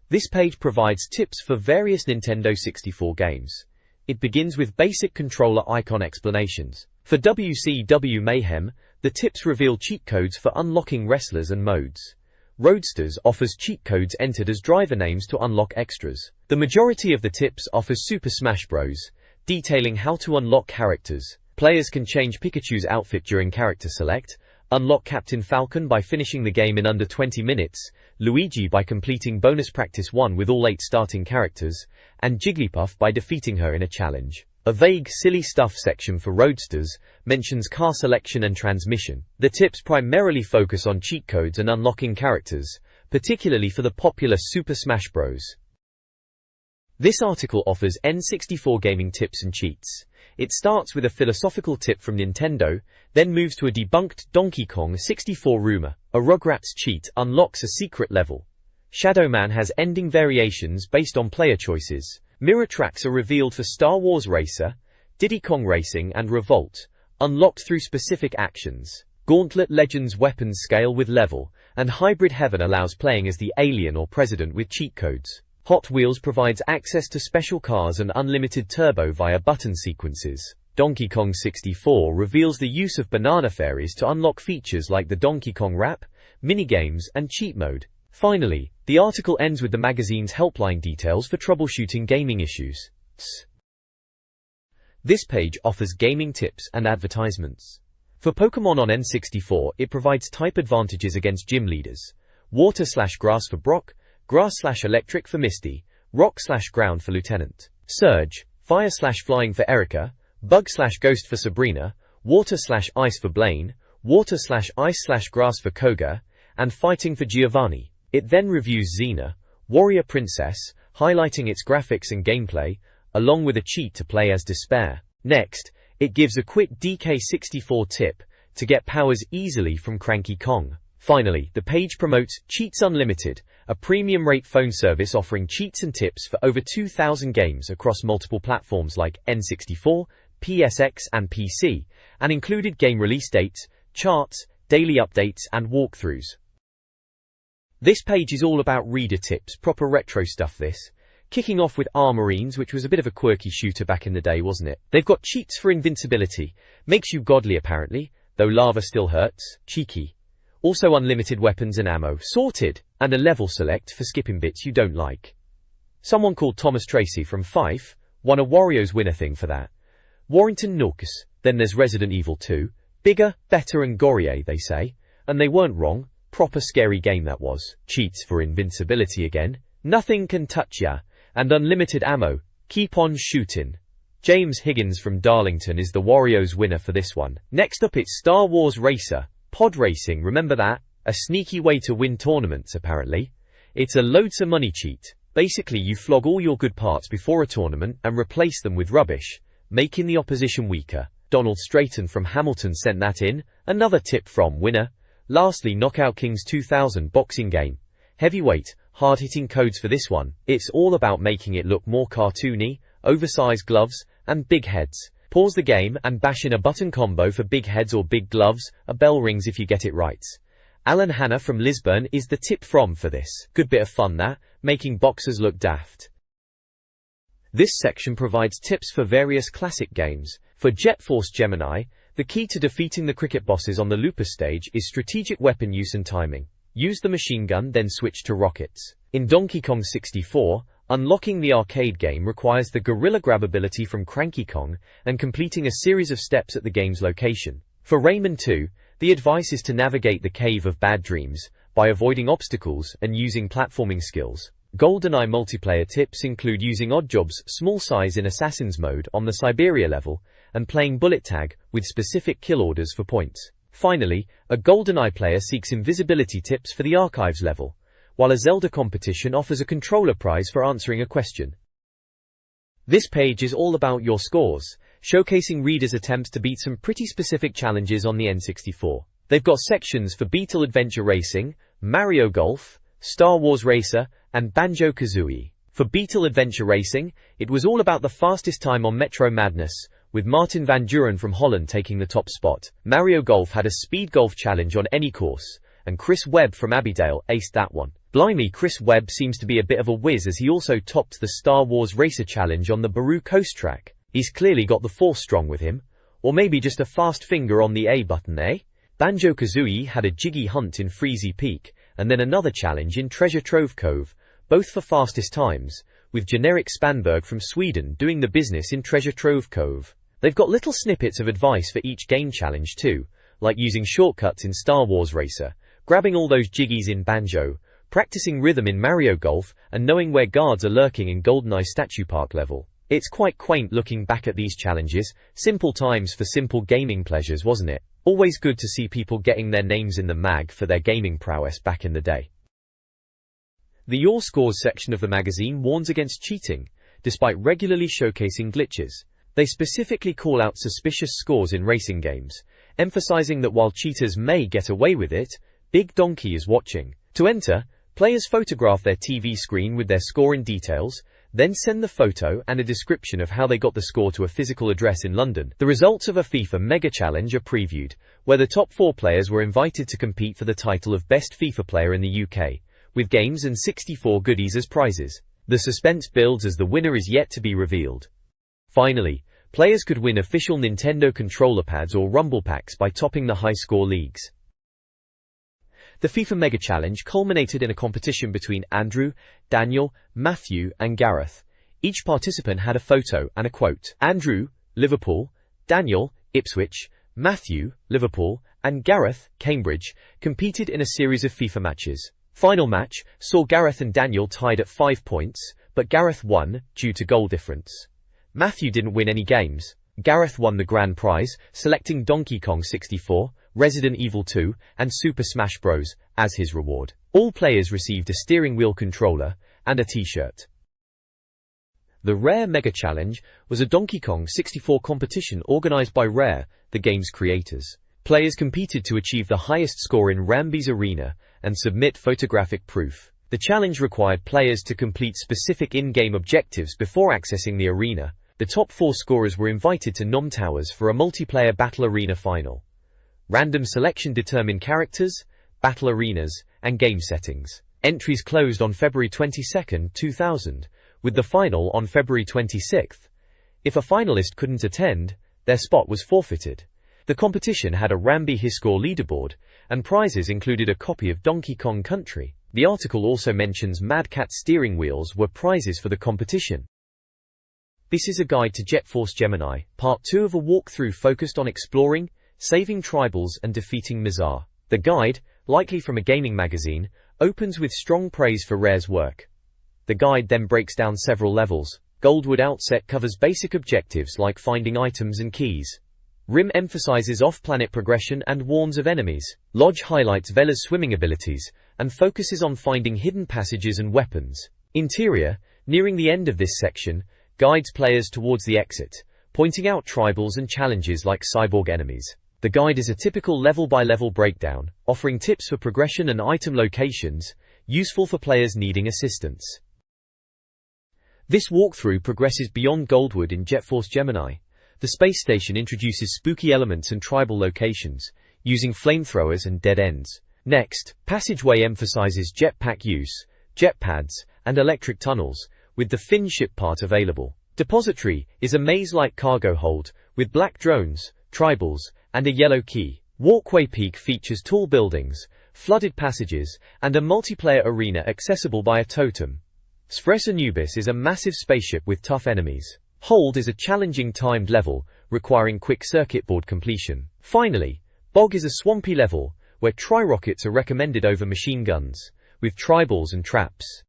This page provides tips for various Nintendo 64 games. It begins with basic controller icon explanations. For WCW Mayhem, the tips reveal cheat codes for unlocking wrestlers and modes. Roadsters offers cheat codes entered as driver names to unlock extras. The majority of the tips offers Super Smash Bros., detailing how to unlock characters. Players can change Pikachu's outfit during character select, unlock Captain Falcon by finishing the game in under 20 minutes, Luigi by completing bonus practice 1 with all 8 starting characters, and Jigglypuff by defeating her in a challenge. A vague silly stuff section for Roadsters mentions car selection and transmission. The tips primarily focus on cheat codes and unlocking characters, particularly for the popular Super Smash Bros. This article offers N64 gaming tips and cheats. It starts with a philosophical tip from Nintendo, then moves to a debunked Donkey Kong 64 rumor. A Rugrats cheat unlocks a secret level. Shadow Man has ending variations based on player choices. Mirror tracks are revealed for Star Wars Racer, Diddy Kong Racing and Revolt, unlocked through specific actions. Gauntlet Legends weapons scale with level, and Hybrid Heaven allows playing as the alien or president with cheat codes. Hot Wheels provides access to special cars and unlimited turbo via button sequences. Donkey Kong 64 reveals the use of banana fairies to unlock features like the Donkey Kong rap, minigames, and cheat mode. Finally, the article ends with the magazine's helpline details for troubleshooting gaming issues. This page offers gaming tips and advertisements. For Pokémon on N64, it provides type advantages against gym leaders. Water/grass for Brock, Grass/electric for Misty, Rock/ground for Lieutenant. Surge, Fire/flying for Erika, Bug/ghost for Sabrina, Water/ice for Blaine, Water/ice/grass for Koga, and Fighting for Giovanni. It then reviews Xena Warrior Princess, highlighting its graphics and gameplay, along with a cheat to play as Despair. Next, it gives a quick DK64 tip to get powers easily from Cranky Kong. Finally, the page promotes Cheats Unlimited, a premium rate phone service offering cheats and tips for over 2,000 games across multiple platforms like N64, PSX and PC, and included game release dates, charts, daily updates and walkthroughs. This page is all about reader tips, proper retro stuff this. Kicking off with Armorines, which was a bit of a quirky shooter back in the day, wasn't it? They've got cheats for invincibility, makes you godly apparently, though lava still hurts, cheeky. Also unlimited weapons and ammo, sorted, and a level select for skipping bits you don't like. Someone called Thomas Tracy from Fife won a Wario's winner thing for that. Warrington Nooks, then there's Resident Evil 2, bigger, better and gorier they say, and they weren't wrong, proper scary game that was. Cheats for invincibility again, nothing can touch ya, and unlimited ammo, keep on shooting. James Higgins from Darlington is the Wario's winner for this one. Next up it's Star Wars Racer. Pod racing, remember that? A sneaky way to win tournaments apparently. It's a loads of money cheat. Basically, you flog all your good parts before a tournament and replace them with rubbish, making the opposition weaker. Donald Strayton from Hamilton sent that in. Another tip from winner. Lastly, Knockout Kings 2000 boxing game. Heavyweight, hard-hitting codes for this one. It's all about making it look more cartoony, oversized gloves, and big heads. Pause the game and bash in a button combo for big heads or big gloves. A bell rings if you get it right. Alan Hanna from Lisbon is the tip from for this. Good bit of fun that, making boxers look daft. This section provides tips for various classic games. For Jet Force Gemini, the key to defeating the cricket bosses on the Lupus stage is strategic weapon use and timing. Use the machine gun, then switch to rockets. In Donkey Kong 64, unlocking the arcade game requires the gorilla grab ability from Cranky Kong and completing a series of steps at the game's location. For Rayman 2, the advice is to navigate the Cave of Bad Dreams by avoiding obstacles and using platforming skills. GoldenEye multiplayer tips include using Oddjob's small size in Assassin's mode on the Siberia level and playing bullet tag with specific kill orders for points. Finally, a GoldenEye player seeks invisibility tips for the Archives level, while a Zelda competition offers a controller prize for answering a question. This page is all about your scores, showcasing readers' attempts to beat some pretty specific challenges on the N64. They've got sections for Beetle Adventure Racing, Mario Golf, Star Wars Racer, and Banjo-Kazooie. For Beetle Adventure Racing, it was all about the fastest time on Metro Madness, with Martin van Duren from Holland taking the top spot. Mario Golf had a speed golf challenge on any course, and Chris Webb from Abbeydale aced that one. Blimey, Chris Webb seems to be a bit of a whiz as he also topped the Star Wars Racer challenge on the Baru Coast track. He's clearly got the force strong with him. Or maybe just a fast finger on the A button, eh? Banjo-Kazooie had a jiggy hunt in Freezy Peak, and then another challenge in Treasure Trove Cove, both for fastest times, with generic Spanberg from Sweden doing the business in Treasure Trove Cove. They've got little snippets of advice for each game challenge too, like using shortcuts in Star Wars Racer, grabbing all those jiggies in Banjo, practicing rhythm in Mario Golf, and knowing where guards are lurking in GoldenEye Statue Park level. It's quite quaint looking back at these challenges. Simple times for simple gaming pleasures, wasn't it? Always good to see people getting their names in the mag for their gaming prowess back in the day. The Your Scores section of the magazine warns against cheating, despite regularly showcasing glitches. They specifically call out suspicious scores in racing games, emphasizing that while cheaters may get away with it, Big Donkey is watching. To enter, players photograph their TV screen with their score in details, then send the photo and a description of how they got the score to a physical address in London. The results of a FIFA Mega Challenge are previewed, where the top 4 players were invited to compete for the title of Best FIFA Player in the UK, with games and 64 goodies as prizes. The suspense builds as the winner is yet to be revealed. Finally, players could win official Nintendo controller pads or rumble packs by topping the high score leagues. The FIFA Mega Challenge culminated in a competition between Andrew, Daniel, Matthew, and Gareth. Each participant had a photo and a quote. Andrew, Liverpool; Daniel, Ipswich; Matthew, Liverpool; and Gareth, Cambridge, competed in a series of FIFA matches. Final match saw Gareth and Daniel tied at 5 points, but Gareth won due to goal difference. Matthew didn't win any games. Gareth won the grand prize, selecting Donkey Kong 64, Resident Evil 2, and Super Smash Bros. As his reward. All players received a steering wheel controller and a t-shirt. The Rare Mega Challenge was a Donkey Kong 64 competition organized by Rare, the game's creators. Players competed to achieve the highest score in Ramby's arena and submit photographic proof. The challenge required players to complete specific in-game objectives before accessing the arena. The top 4 scorers were invited to Nom Towers for a multiplayer battle arena final. Random selection determined characters, battle arenas, and game settings. Entries closed on February 22, 2000, with the final on February 26. If a finalist couldn't attend, their spot was forfeited. The competition had a Ramby Hiscore leaderboard, and prizes included a copy of Donkey Kong Country. The article also mentions Mad Cat steering wheels were prizes for the competition. This is a guide to Jet Force Gemini, part 2 of a walkthrough focused on exploring, saving tribals and defeating Mizar. The guide, likely from a gaming magazine, opens with strong praise for Rare's work. The guide then breaks down several levels. Goldwood Outset covers basic objectives like finding items and keys. Rim emphasizes off-planet progression and warns of enemies. Lodge highlights Vela's swimming abilities, and focuses on finding hidden passages and weapons. Interior, nearing the end of this section, guides players towards the exit, pointing out tribals and challenges like cyborg enemies. The guide is a typical level-by-level breakdown, offering tips for progression and item locations, useful for players needing assistance. This walkthrough progresses beyond Goldwood in Jet Force Gemini. The space station introduces spooky elements and tribal locations, using flamethrowers and dead ends. Next, Passageway emphasizes jetpack use, jetpads, and electric tunnels, with the fin ship part available. Depository is a maze-like cargo hold, with black drones, tribals, and a yellow key. Walkway Peak features tall buildings, flooded passages, and a multiplayer arena accessible by a totem. Spres Anubis is a massive spaceship with tough enemies. Hold is a challenging timed level, requiring quick circuit board completion. Finally, Bog is a swampy level, where tri-rockets are recommended over machine guns, with tribals and traps.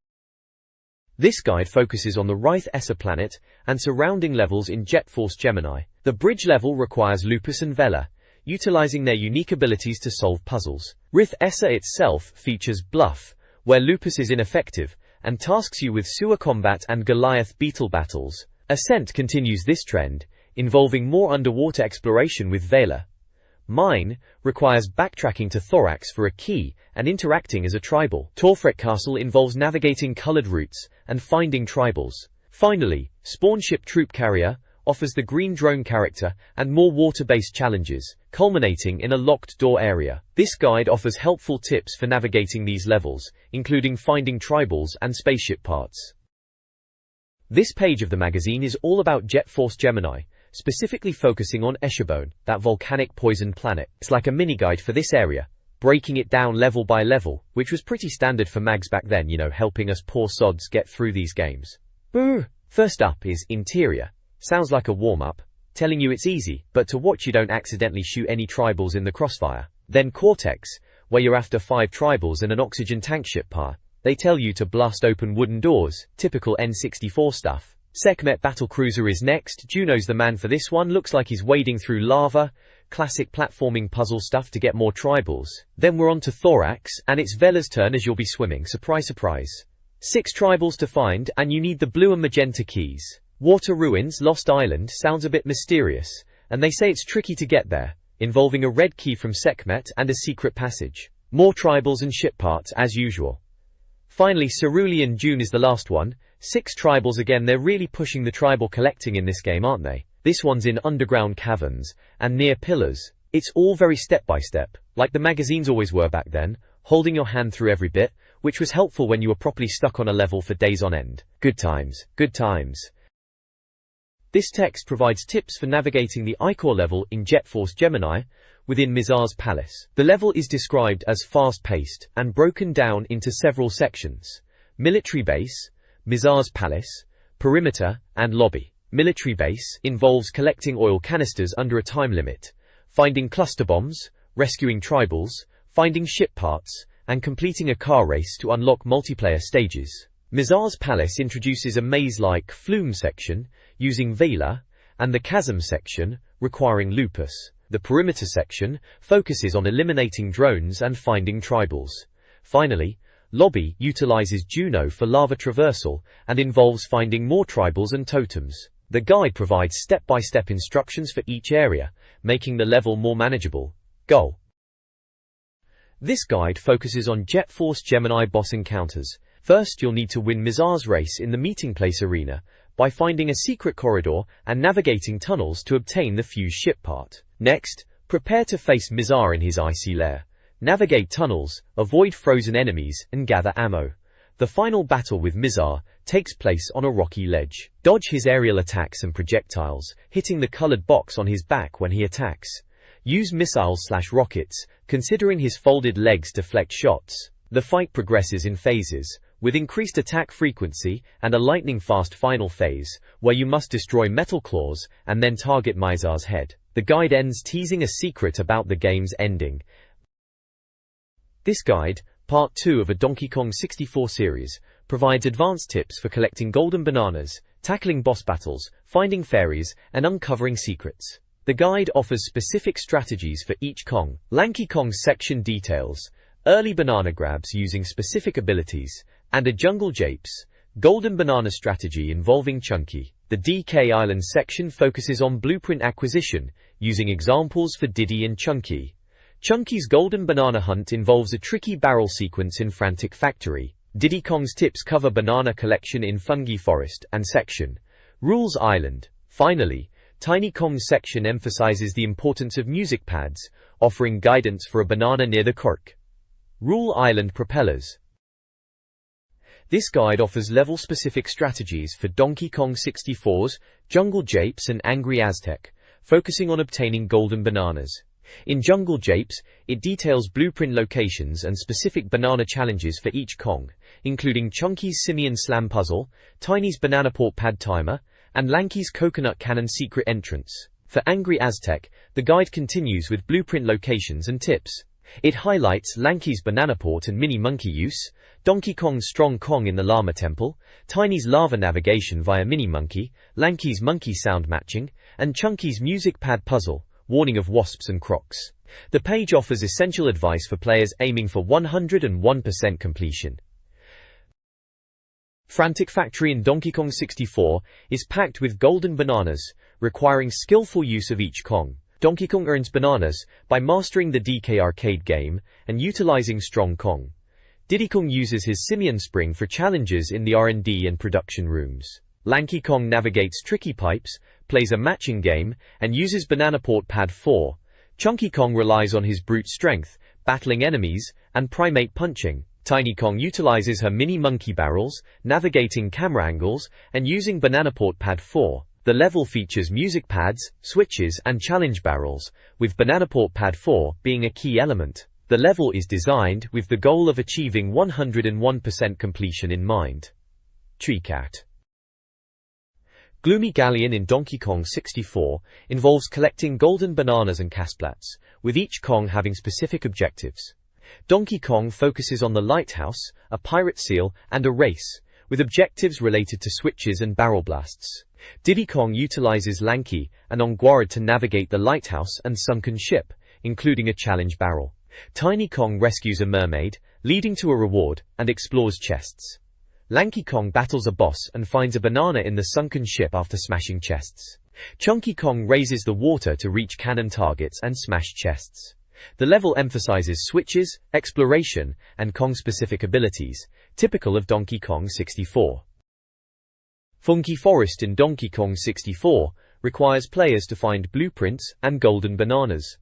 This guide focuses on the Wraith Essa planet and surrounding levels in Jet Force Gemini. The bridge level requires Lupus and Vela, utilizing their unique abilities to solve puzzles. Wraith Essa itself features Bluff, where Lupus is ineffective, and tasks you with sewer combat and Goliath beetle battles. Ascent continues this trend, involving more underwater exploration with Vela. Mine requires backtracking to Thorax for a key and interacting as a tribal. Torfret Castle involves navigating colored routes and finding tribals. Finally, Spawn Ship Troop Carrier offers the green drone character and more water-based challenges, culminating in a locked door area. This guide offers helpful tips for navigating these levels, including finding tribals and spaceship parts. This page of the magazine is all about Jet Force Gemini, specifically focusing on Eshabone, that volcanic poison planet. It's like a mini-guide for this area, breaking it down level by level, which was pretty standard for mags back then, helping us poor sods get through these games. Boo! First up is Interior. Sounds like a warm-up, telling you it's easy, but to watch you don't accidentally shoot any tribals in the crossfire. Then Cortex, where you're after 5 tribals and an oxygen tank ship part. They tell you to blast open wooden doors, typical N64 stuff. Sekhmet Battlecruiser is next. Juno's the man for this one, looks like he's wading through lava, classic platforming puzzle stuff to get more tribals. Then we're on to Thorax, and it's Vela's turn as you'll be swimming, surprise surprise. 6 tribals to find, and you need the blue and magenta keys. Water Ruins Lost Island sounds a bit mysterious, and they say it's tricky to get there, involving a red key from Sekhmet and a secret passage. More tribals and ship parts as usual. Finally, Cerulean Dune is the last one. 6 tribals again. They're really pushing the tribal collecting in this game, aren't they? This one's in underground caverns and near pillars. It's all very step by step, like the magazines always were back then, holding your hand through every bit, which was helpful when you were properly stuck on a level for days on end. Good times, good times. This text provides tips for navigating the Icor level in Jet Force Gemini within Mizar's Palace. The level is described as fast-paced and broken down into several sections: Military Base, Mizar's Palace, Perimeter, and Lobby. Military Base involves collecting oil canisters under a time limit, finding cluster bombs, rescuing tribals, finding ship parts, and completing a car race to unlock multiplayer stages. Mizar's Palace introduces a maze-like flume section using Vela, and the chasm section requiring Lupus. The perimeter section focuses on eliminating drones and finding tribals. Finally, Lobby utilizes Juno for lava traversal and involves finding more tribals and totems. The guide provides step-by-step instructions for each area, making the level more manageable. Goal. This guide focuses on Jet Force Gemini boss encounters. First, you'll need to win Mizar's race in the meeting place arena by finding a secret corridor and navigating tunnels to obtain the fuse ship part. Next, prepare to face Mizar in his icy lair. Navigate tunnels, avoid frozen enemies, and gather ammo. The final battle with Mizar takes place on a rocky ledge. Dodge his aerial attacks and projectiles, hitting the colored box on his back when he attacks. Use missiles/rockets, considering his folded legs deflect shots. The fight progresses in phases, with increased attack frequency and a lightning-fast final phase, where you must destroy metal claws and then target Mizar's head. The guide ends teasing a secret about the game's ending. This guide, part 2 of a Donkey Kong 64 series, provides advanced tips for collecting golden bananas, tackling boss battles, finding fairies, and uncovering secrets. The guide offers specific strategies for each Kong. Lanky Kong's section details early banana grabs using specific abilities, and a jungle japes, golden banana strategy involving Chunky. The DK Island section focuses on blueprint acquisition, using examples for Diddy and Chunky. Chunky's golden banana hunt involves a tricky barrel sequence in Frantic Factory. Diddy Kong's tips cover banana collection in Fungi Forest and section. Rules Island. Finally, Tiny Kong's section emphasizes the importance of music pads, offering guidance for a banana near the cork. Rule Island Propellers. This guide offers level-specific strategies for Donkey Kong 64's Jungle Japes and Angry Aztec, focusing on obtaining golden bananas. In Jungle Japes, it details blueprint locations and specific banana challenges for each Kong, including Chunky's Simian Slam Puzzle, Tiny's Banana Port Pad Timer, and Lanky's Coconut Cannon Secret Entrance. For Angry Aztec, the guide continues with blueprint locations and tips. It highlights Lanky's Banana Port and Mini Monkey use, Donkey Kong's Strong Kong in the Llama Temple, Tiny's Lava Navigation via Mini Monkey, Lanky's Monkey Sound Matching, and Chunky's Music Pad Puzzle, warning of wasps and crocs. The page offers essential advice for players aiming for 101% completion. Frantic Factory in Donkey Kong 64 is packed with golden bananas, requiring skillful use of each Kong. Donkey Kong earns bananas by mastering the DK arcade game and utilizing Strong Kong. Diddy Kong uses his Simian Spring for challenges in the R&D and production rooms. Lanky Kong navigates tricky pipes, plays a matching game, and uses Banana Port Pad 4. Chunky Kong relies on his brute strength, battling enemies, and primate punching. Tiny Kong utilizes her mini monkey barrels, navigating camera angles, and using Banana Port Pad 4. The level features music pads, switches, and challenge barrels, with Banana Port Pad 4 being a key element. The level is designed with the goal of achieving 101% completion in mind. Treecat. Gloomy Galleon in Donkey Kong 64 involves collecting golden bananas and Casplats, with each Kong having specific objectives. Donkey Kong focuses on the lighthouse, a pirate seal, and a race, with objectives related to switches and barrel blasts. Diddy Kong utilizes Lanky and Onguarad to navigate the lighthouse and sunken ship, including a challenge barrel. Tiny Kong rescues a mermaid, leading to a reward, and explores chests. Lanky Kong battles a boss and finds a banana in the sunken ship after smashing chests. Chunky Kong raises the water to reach cannon targets and smash chests. The level emphasizes switches, exploration, and Kong-specific abilities, typical of Donkey Kong 64. Fungi Forest in Donkey Kong 64 requires players to find blueprints and golden bananas.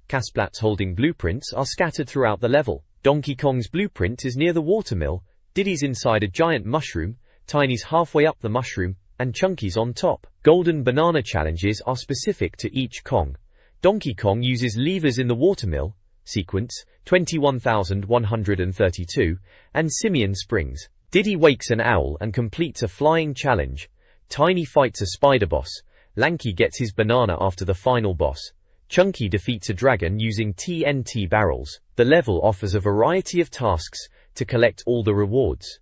Casplats holding blueprints are scattered throughout the level. Donkey Kong's blueprint is near the watermill, Diddy's inside a giant mushroom, Tiny's halfway up the mushroom, and Chunky's on top. Golden banana challenges are specific to each Kong. Donkey Kong uses levers in the watermill, sequence 21,132, and Simian Springs. Diddy wakes an owl and completes a flying challenge. Tiny fights a spider boss. Lanky gets his banana after the final boss. Chunky defeats a dragon using TNT barrels. The level offers a variety of tasks to collect all the rewards.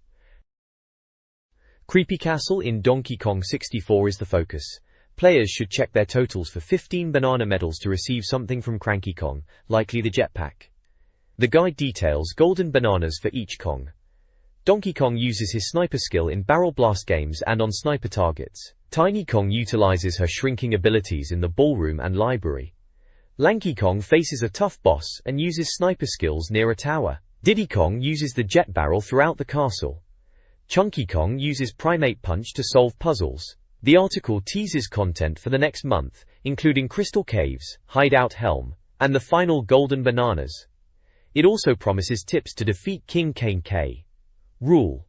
Creepy Castle in Donkey Kong 64 is the focus. Players should check their totals for 15 banana medals to receive something from Cranky Kong, likely the jetpack. The guide details golden bananas for each Kong. Donkey Kong uses his sniper skill in barrel blast games and on sniper targets. Tiny Kong utilizes her shrinking abilities in the ballroom and library. Lanky Kong faces a tough boss and uses sniper skills near a tower. Diddy Kong uses the jet barrel throughout the castle. Chunky Kong uses primate punch to solve puzzles. The article teases content for the next month, including Crystal Caves, Hideout Helm, and the final golden bananas. It also promises tips to defeat King K. Rule.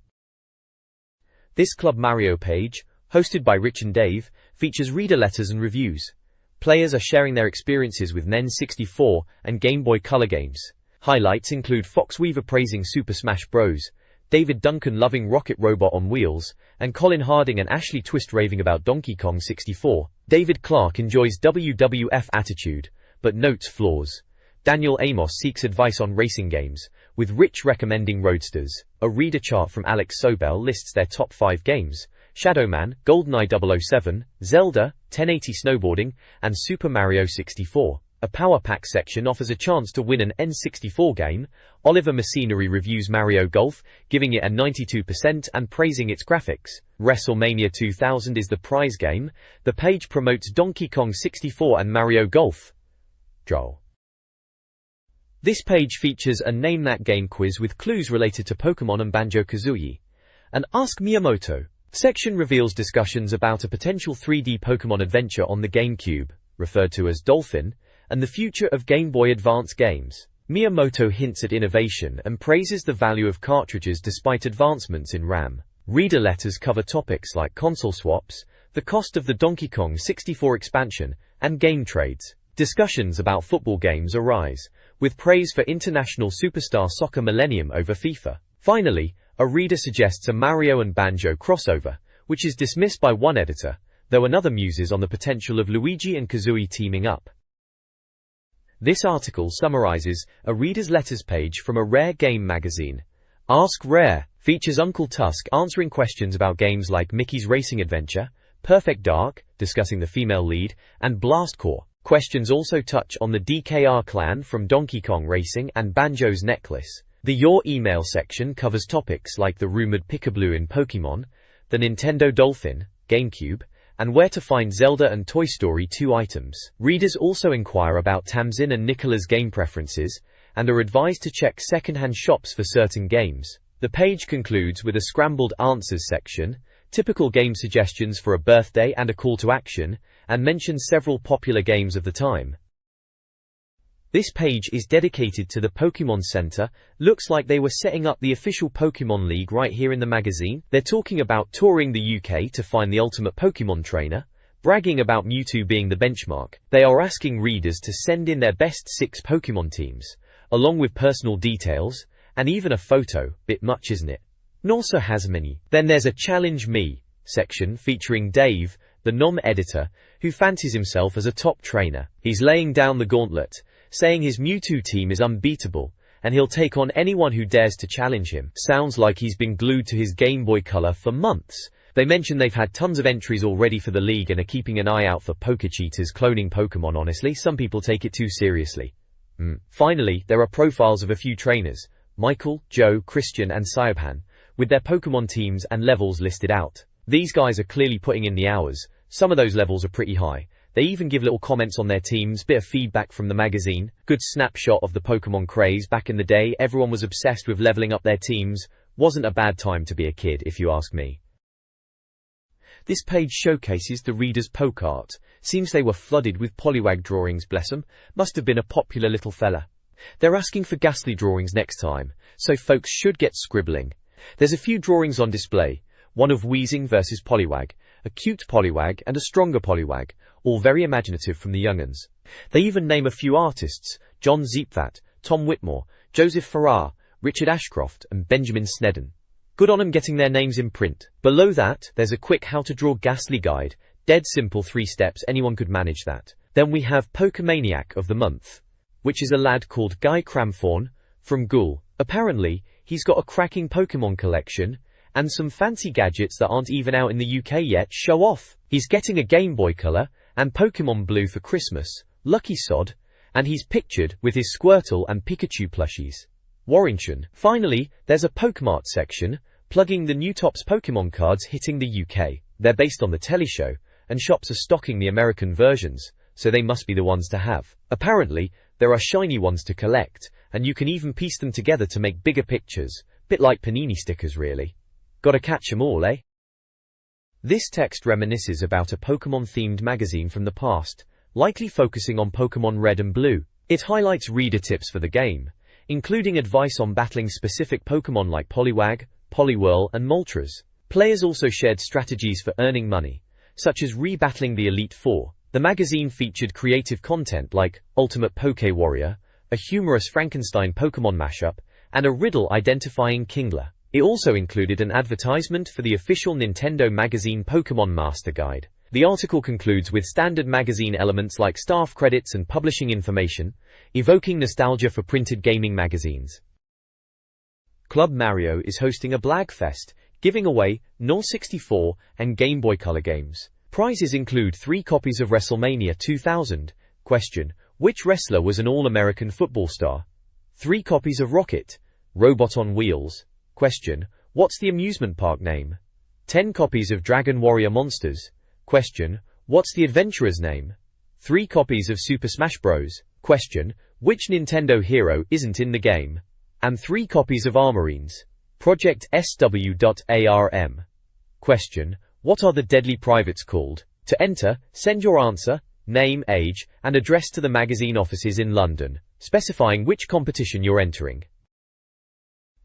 This Club Mario page, hosted by Rich and Dave, features reader letters and reviews. Players are sharing their experiences with NES 64 and Game Boy Color games. Highlights include Foxweaver praising Super Smash Bros., David Duncan loving Rocket Robot on Wheels, and Colin Harding and Ashley Twist raving about Donkey Kong 64. David Clark enjoys WWF attitude, but notes flaws. Daniel Amos seeks advice on racing games, with Rich recommending Roadsters. A reader chart from Alex Sobel lists their top 5 games: Shadowman, GoldenEye 007, Zelda, 1080 Snowboarding, and Super Mario 64. A Power Pack section offers a chance to win an N64 game. Oliver Messinari reviews Mario Golf, giving it a 92% and praising its graphics. WrestleMania 2000 is the prize game. The page promotes Donkey Kong 64 and Mario Golf. Joel. This page features a Name That Game quiz with clues related to Pokemon and Banjo-Kazooie. An Ask Miyamoto section reveals discussions about a potential 3D Pokemon adventure on the GameCube, referred to as Dolphin, and the future of Game Boy Advance games. Miyamoto hints at innovation and praises the value of cartridges despite advancements in RAM. Reader letters cover topics like console swaps, the cost of the Donkey Kong 64 expansion, and game trades. Discussions about football games arise, with praise for International Superstar Soccer Millennium over FIFA. Finally, a reader suggests a Mario and Banjo crossover, which is dismissed by one editor, though another muses on the potential of Luigi and Kazooie teaming up. This article summarizes a reader's letters page from a Rare game magazine. Ask Rare features Uncle Tusk answering questions about games like Mickey's Racing Adventure, Perfect Dark, discussing the female lead, and Blast Corps. Questions also touch on the DKR clan from Donkey Kong Racing and Banjo's necklace. The Your Email section covers topics like the rumored Pikablu in Pokemon, the Nintendo Dolphin, GameCube, and where to find Zelda and Toy Story 2 items. Readers also inquire about Tamsin and Nicola's game preferences, and are advised to check second-hand shops for certain games. The page concludes with a Scrambled Answers section, typical game suggestions for a birthday and a call to action, and mentions several popular games of the time. This page is dedicated to the Pokemon Center. Looks like they were setting up the official Pokemon League right here in the magazine. They're talking about touring the UK to find the ultimate Pokemon trainer, bragging about Mewtwo being the benchmark. They are asking readers to send in their best 6 Pokemon teams, along with personal details, and even a photo. Bit much, isn't it? Norsa has many. Then there's a Challenge Me section featuring Dave, the NOM editor, who fancies himself as a top trainer. He's laying down the gauntlet, saying his Mewtwo team is unbeatable, and he'll take on anyone who dares to challenge him. Sounds like he's been glued to his Game Boy Color for months. They mention they've had tons of entries already for the league and are keeping an eye out for poker cheaters cloning Pokemon. Honestly, some people take it too seriously. Finally, there are profiles of a few trainers, Michael, Joe, Christian and Sayabhan, with their Pokemon teams and levels listed out. These guys are clearly putting in the hours. Some of those levels are pretty high. They even give little comments on their teams, bit of feedback from the magazine. Good snapshot of the Pokemon craze. Back in the day, everyone was obsessed with leveling up their teams. Wasn't a bad time to be a kid, if you ask me. This page showcases the reader's poke art. Seems they were flooded with Poliwag drawings, bless 'em. Must have been a popular little fella. They're asking for ghastly drawings next time, so folks should get scribbling. There's a few drawings on display. One of Weezing versus Poliwag, a cute Poliwag and a stronger Poliwag, all very imaginative from the young'uns. They even name a few artists, John Zeepvat, Tom Whitmore, Joseph Farrar, Richard Ashcroft and Benjamin Snedden. Good on 'em getting their names in print. Below that, there's a quick how to draw ghastly guide, dead simple 3 steps, anyone could manage that. Then we have Pokemaniac of the Month, which is a lad called Guy Cramthorne, from Ghoul. Apparently, he's got a cracking Pokemon collection, and some fancy gadgets that aren't even out in the UK yet. Show off! He's getting a Game Boy Color and Pokemon Blue for Christmas. Lucky sod. And he's pictured with his Squirtle and Pikachu plushies. Warrington. Finally, there's a Pokemart section, plugging the new Topps Pokemon cards hitting the UK. They're based on the telly show, and shops are stocking the American versions, so they must be the ones to have. Apparently, there are shiny ones to collect, and you can even piece them together to make bigger pictures. Bit like Panini stickers, really. Gotta catch 'em all, eh? This text reminisces about a Pokemon-themed magazine from the past, likely focusing on Pokemon Red and Blue. It highlights reader tips for the game, including advice on battling specific Pokemon like Poliwag, Poliwhirl and Moltres. Players also shared strategies for earning money, such as rebattling the Elite Four. The magazine featured creative content like Ultimate Poke Warrior, a humorous Frankenstein Pokemon mashup, and a riddle identifying Kingler. It also included an advertisement for the official Nintendo magazine Pokemon Master Guide. The article concludes with standard magazine elements like staff credits and publishing information, evoking nostalgia for printed gaming magazines. Club Mario is hosting a Blagfest, giving away N64 and Game Boy Color games. Prizes include 3 copies of WrestleMania 2000. Question: Which wrestler was an All-American football star? 3 copies of Rocket, Robot on Wheels. Question. What's the amusement park name? 10 copies of Dragon Warrior Monsters. Question. What's the adventurer's name? 3 copies of Super Smash Bros. Question. Which Nintendo hero isn't in the game? And 3 copies of Armorines. Project SW.ARM. Question. What are the Deadly Privates called? To enter, send your answer, name, age, and address to the magazine offices in London, specifying which competition you're entering.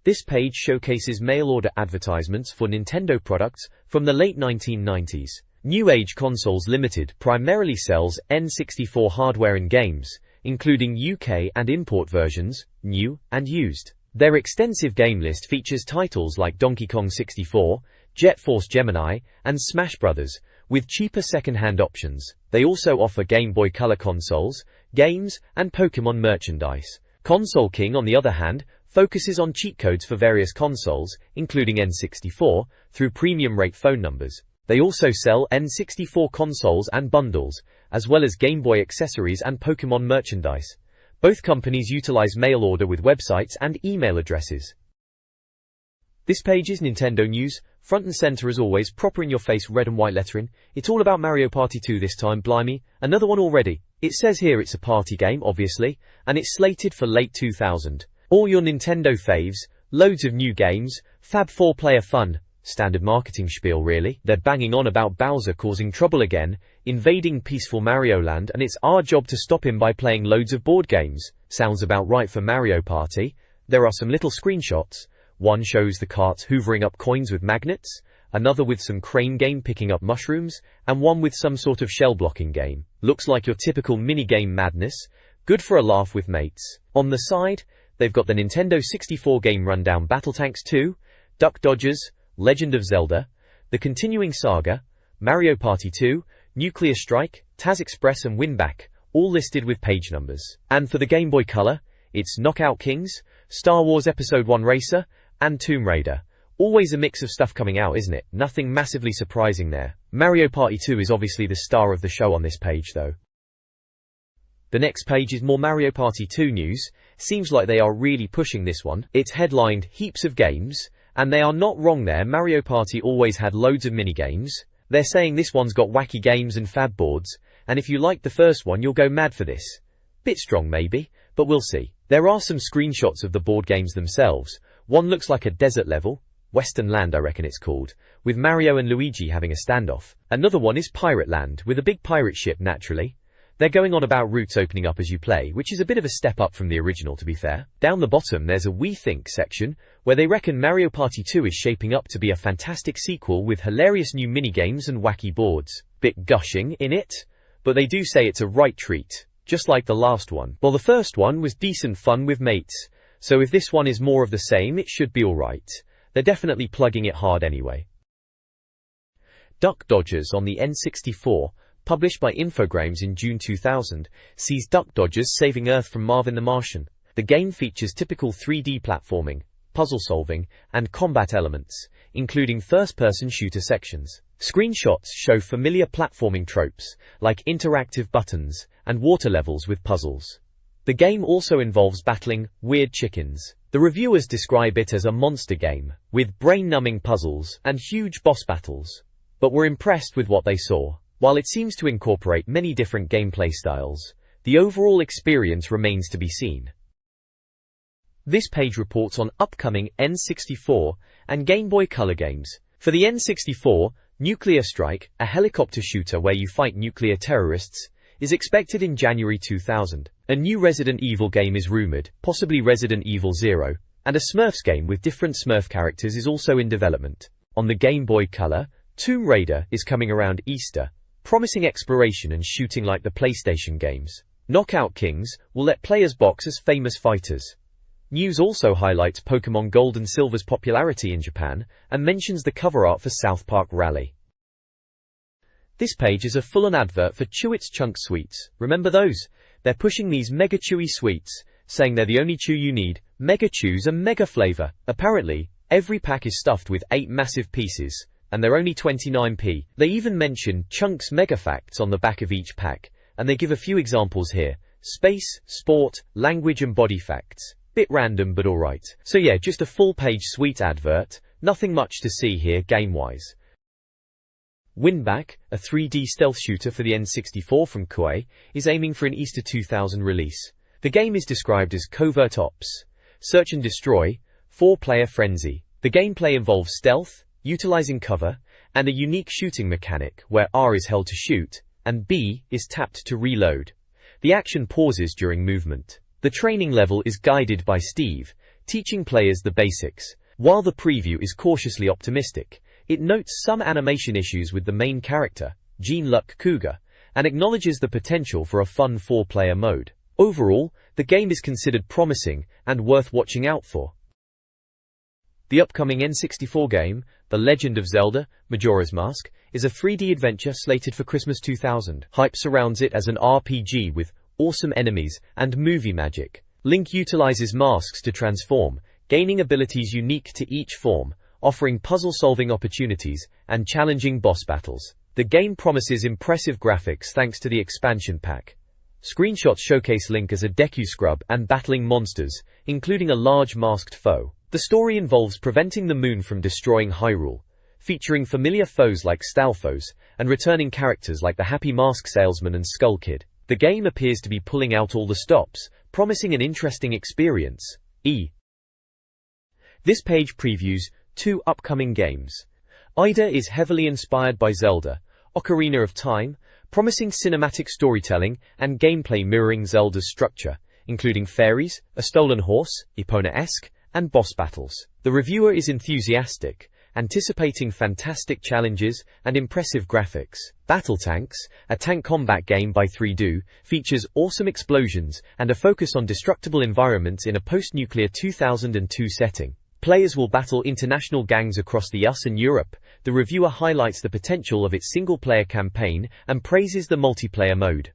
This page showcases mail-order advertisements for Nintendo products from the late 1990s. New Age Consoles Limited primarily sells N64 hardware and games, including UK and import versions, new and used. Their extensive game list features titles like Donkey Kong 64, Jet Force Gemini, and Smash Bros., with cheaper second-hand options. They also offer Game Boy Color consoles, games, and Pokémon merchandise. Console King, on the other hand, focuses on cheat codes for various consoles, including N64, through premium-rate phone numbers. They also sell N64 consoles and bundles, as well as Game Boy accessories and Pokémon merchandise. Both companies utilize mail order with websites and email addresses. This page is Nintendo news, front and center as always, proper in your face red and white lettering. It's all about Mario Party 2 this time, blimey, another one already. It says here it's a party game, obviously, and it's slated for late 2000. All your Nintendo faves, loads of new games, fab 4-player fun. Standard marketing spiel really. They're banging on about Bowser causing trouble again, invading peaceful Mario Land, and it's our job to stop him by playing loads of board games. Sounds about right for Mario Party. There are some little screenshots. One shows the carts hoovering up coins with magnets, another with some crane game picking up mushrooms, and one with some sort of shell blocking game. Looks like your typical minigame madness, good for a laugh with mates. On the side, they've got the Nintendo 64 game rundown Battle Tanks 2, Duck Dodgers, Legend of Zelda, the continuing saga, Mario Party 2, Nuclear Strike, Taz Express and Winback, all listed with page numbers. And for the Game Boy Color, it's Knockout Kings, Star Wars Episode 1 Racer, and Tomb Raider. Always a mix of stuff coming out, isn't it? Nothing massively surprising there. Mario Party 2 is obviously the star of the show on this page though. The next page is more Mario Party 2 news. Seems like they are really pushing this one. It's headlined heaps of games, and they are not wrong there. Mario Party always had loads of minigames. They're saying this one's got wacky games and fab boards, and if you liked the first one you'll go mad for this. Bit strong maybe, but we'll see. There are some screenshots of the board games themselves. One looks like a desert level, Western Land I reckon it's called, with Mario and Luigi having a standoff. Another one is Pirate Land, with a big pirate ship naturally. They're going on about routes opening up as you play, which is a bit of a step up from the original to be fair. Down the bottom there's a We Think section, where they reckon Mario Party 2 is shaping up to be a fantastic sequel with hilarious new minigames and wacky boards. Bit gushing in it, but they do say it's a right treat, just like the last one. Well, the first one was decent fun with mates, so if this one is more of the same it should be alright. They're definitely plugging it hard anyway. Duck Dodgers on the N64, published by Infogrames in June 2000, sees Duck Dodgers saving Earth from Marvin the Martian. The game features typical 3D platforming, puzzle solving, and combat elements, including first-person shooter sections. Screenshots show familiar platforming tropes, like interactive buttons and water levels with puzzles. The game also involves battling weird chickens. The reviewers describe it as a monster game, with brain-numbing puzzles and huge boss battles, but were impressed with what they saw. While it seems to incorporate many different gameplay styles, the overall experience remains to be seen. This page reports on upcoming N64 and Game Boy Color games. For the N64, Nuclear Strike, a helicopter shooter where you fight nuclear terrorists, is expected in January 2000. A new Resident Evil game is rumored, possibly Resident Evil 0, and a Smurfs game with different Smurf characters is also in development. On the Game Boy Color, Tomb Raider is coming around Easter, promising exploration and shooting like the PlayStation games. Knockout Kings will let players box as famous fighters. News also highlights Pokémon Gold and Silver's popularity in Japan and mentions the cover art for South Park Rally. This page is a full-on advert for Chewits Chunk Sweets. Remember those? They're pushing these mega chewy sweets, saying they're the only chew you need, mega chews and mega flavor. Apparently, every pack is stuffed with 8 massive pieces, and they're only 29p. They even mention Chunks Mega Facts on the back of each pack, and they give a few examples here. Space, sport, language and body facts. Bit random but alright. So yeah, just a full page sweet advert. Nothing much to see here game-wise. Winback, a 3D stealth shooter for the N64 from Koei, is aiming for an Easter 2000 release. The game is described as covert ops, search and destroy, 4-player frenzy. The gameplay involves stealth, utilizing cover, and a unique shooting mechanic where R is held to shoot, and B is tapped to reload. The action pauses during movement. The training level is guided by Steve, teaching players the basics. While the preview is cautiously optimistic, it notes some animation issues with the main character, Jean-Luc Cougar, and acknowledges the potential for a fun 4-player mode. Overall, the game is considered promising and worth watching out for. The upcoming N64 game, The Legend of Zelda, Majora's Mask, is a 3D adventure slated for Christmas 2000. Hype surrounds it as an RPG with awesome enemies and movie magic. Link utilizes masks to transform, gaining abilities unique to each form, offering puzzle-solving opportunities and challenging boss battles. The game promises impressive graphics thanks to the expansion pack. Screenshots showcase Link as a Deku Scrub and battling monsters, including a large masked foe. The story involves preventing the moon from destroying Hyrule, featuring familiar foes like Stalfos, and returning characters like the Happy Mask Salesman and Skull Kid. The game appears to be pulling out all the stops, promising an interesting experience. This page previews 2 upcoming games. Ida is heavily inspired by Zelda, Ocarina of Time, promising cinematic storytelling and gameplay mirroring Zelda's structure, including fairies, a stolen horse, Epona-esque, and boss battles. The reviewer is enthusiastic, anticipating fantastic challenges and impressive graphics. Battle Tanks, a tank combat game by 3Do, features awesome explosions and a focus on destructible environments in a post-nuclear 2002 setting. Players will battle international gangs across the US and Europe. The reviewer highlights the potential of its single-player campaign and praises the multiplayer mode.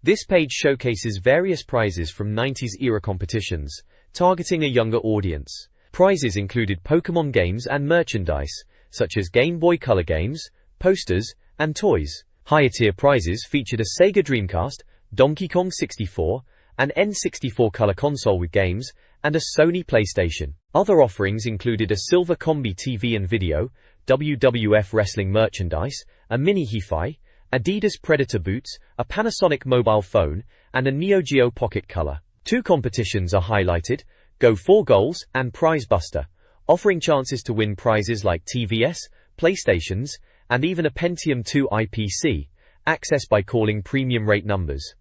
This page showcases various prizes from 90s-era competitions, targeting a younger audience. Prizes included Pokémon games and merchandise, such as Game Boy Color games, posters, and toys. Higher-tier prizes featured a Sega Dreamcast, Donkey Kong 64, an N64 color console with games, and a Sony PlayStation. Other offerings included a Silver Combi TV and video, WWF wrestling merchandise, a mini Hi-Fi, Adidas Predator boots, a Panasonic mobile phone, and a Neo Geo Pocket Color. 2 competitions are highlighted, Go 4 Goals and Prize Buster, offering chances to win prizes like TVS, PlayStations, and even a Pentium 2 IPC, accessed by calling premium rate numbers.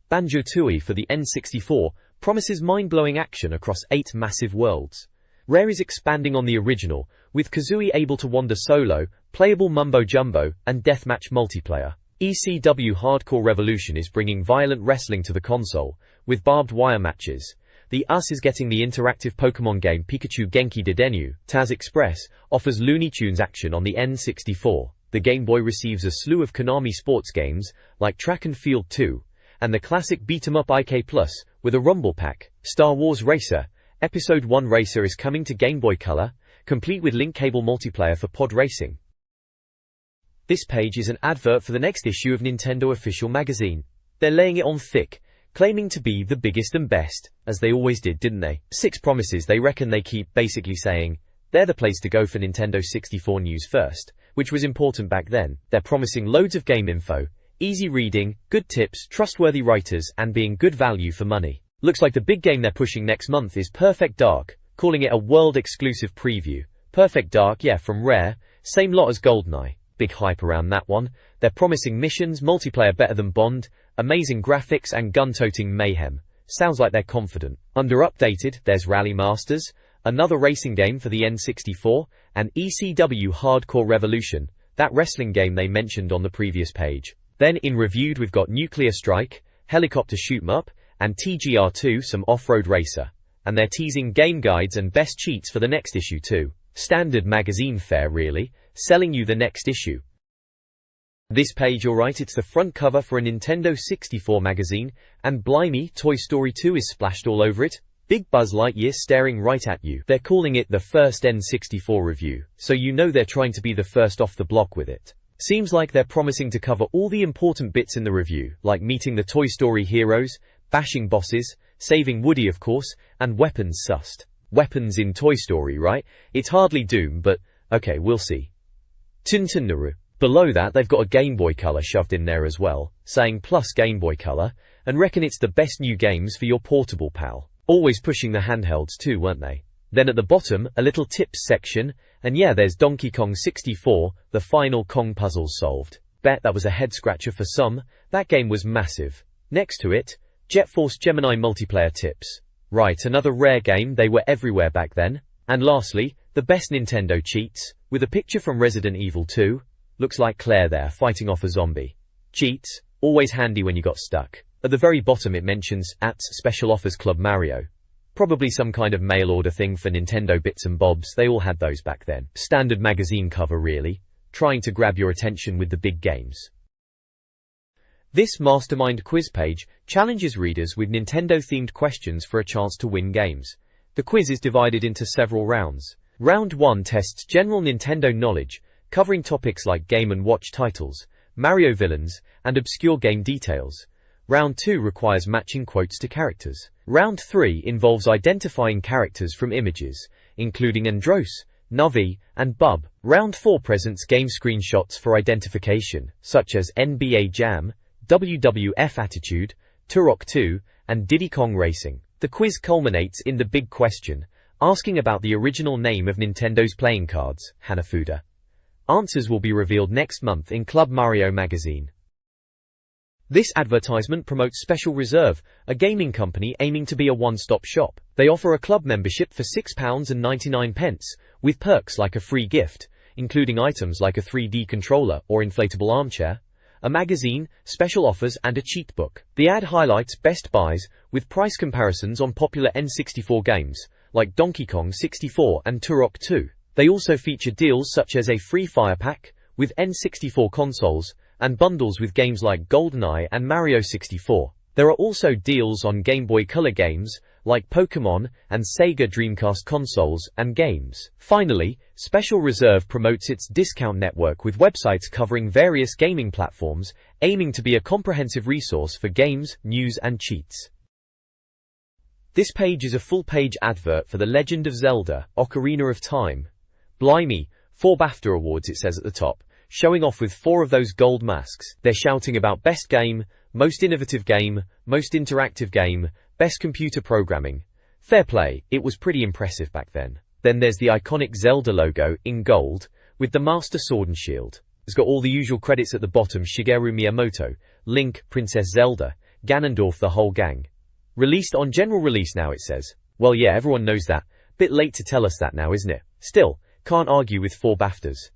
Banjo-Tooie for the N64 promises mind-blowing action across 8 massive worlds. Rare is expanding on the original, with Kazooie able to wander solo, playable mumbo-jumbo, and deathmatch multiplayer. ECW Hardcore Revolution is bringing violent wrestling to the console, with barbed wire matches. The US is getting the interactive Pokémon game Pikachu Genki Dedenu. Taz Express offers Looney Tunes action on the N64. The Game Boy receives a slew of Konami sports games, like Track and Field 2, and the classic beat-em-up IK Plus, with a Rumble Pack. Star Wars Racer, Episode 1 Racer is coming to Game Boy Color, complete with link cable multiplayer for pod racing. This page is an advert for the next issue of Nintendo Official Magazine. They're laying it on thick, claiming to be the biggest and best, as they always did, didn't they? 6 promises they reckon they keep, basically saying, they're the place to go for Nintendo 64 news first, which was important back then. They're promising loads of game info, easy reading, good tips, trustworthy writers, and being good value for money. Looks like the big game they're pushing next month is Perfect Dark, calling it a world-exclusive preview. Perfect Dark, yeah, from Rare, same lot as GoldenEye. Big hype around that one. They're promising missions, multiplayer better than Bond, amazing graphics, and gun-toting mayhem. Sounds like they're confident. Under Updated, there's Rally Masters, another racing game for the N64, and ECW Hardcore Revolution, that wrestling game they mentioned on the previous page. Then in Reviewed we've got Nuclear Strike, Helicopter Shoot 'em Up, and TGR2, some off-road racer. And they're teasing game guides and best cheats for the next issue too. Standard magazine fare really, selling you the next issue. This page, alright, it's the front cover for a Nintendo 64 magazine, and blimey, Toy Story 2 is splashed all over it. Big Buzz Lightyear staring right at you. They're calling it the first N64 review, so you know they're trying to be the first off the block with it. Seems like they're promising to cover all the important bits in the review, like meeting the Toy Story heroes, bashing bosses, saving Woody of course, and weapons sussed. Weapons in Toy Story, right? It's hardly Doom, but okay, we'll see. Tintinuru. Below that they've got a Game Boy Color shoved in there as well, saying plus Game Boy Color, and reckon it's the best new games for your portable pal. Always pushing the handhelds too, weren't they? Then at the bottom, a little tips section, and yeah, there's Donkey Kong 64, the final Kong puzzles solved. Bet that was a head scratcher for some, that game was massive. Next to it, Jet Force Gemini multiplayer tips. Right, another rare game, they were everywhere back then. And lastly, the best Nintendo cheats, with a picture from Resident Evil 2. Looks like Claire there, fighting off a zombie. Cheats, always handy when you got stuck. At the very bottom it mentions, Special Offers Club Mario. Probably some kind of mail order thing for Nintendo bits and bobs, they all had those back then. Standard magazine cover really, trying to grab your attention with the big games. This Mastermind quiz page challenges readers with Nintendo-themed questions for a chance to win games. The quiz is divided into several rounds. Round 1 tests general Nintendo knowledge, covering topics like Game & Watch titles, Mario villains, and obscure game details. Round 2 requires matching quotes to characters. Round 3 involves identifying characters from images, including Andros, Navi, and Bub. Round 4 presents game screenshots for identification, such as NBA Jam, WWF Attitude, Turok 2, and Diddy Kong Racing. The quiz culminates in the big question, asking about the original name of Nintendo's playing cards, Hanafuda. Answers will be revealed next month in Club Mario magazine. This advertisement promotes Special Reserve, a gaming company aiming to be a one-stop shop. They offer a club membership for £6.99, with perks like a free gift, including items like a 3D controller or inflatable armchair, a magazine, special offers, and a cheat book. The ad highlights best buys, with price comparisons on popular N64 games, like Donkey Kong 64 and Turok 2. They also feature deals such as a free Fire Pack, with N64 consoles, and bundles with games like GoldenEye and Mario 64. There are also deals on Game Boy Color games, like Pokémon, and Sega Dreamcast consoles and games. Finally, Special Reserve promotes its discount network with websites covering various gaming platforms, aiming to be a comprehensive resource for games, news, and cheats. This page is a full-page advert for The Legend of Zelda, Ocarina of Time. Blimey, 4 BAFTA awards it says at the top, showing off with 4 of those gold masks. They're shouting about best game, most innovative game, most interactive game, best computer programming. Fair play, it was pretty impressive back then. Then there's the iconic Zelda logo, in gold, with the Master Sword and Shield. It's got all the usual credits at the bottom: Shigeru Miyamoto, Link, Princess Zelda, Ganondorf, the whole gang. Released on general release now, it says. Well yeah, everyone knows that. Bit late to tell us that now, isn't it? Still, can't argue with 4 BAFTAs.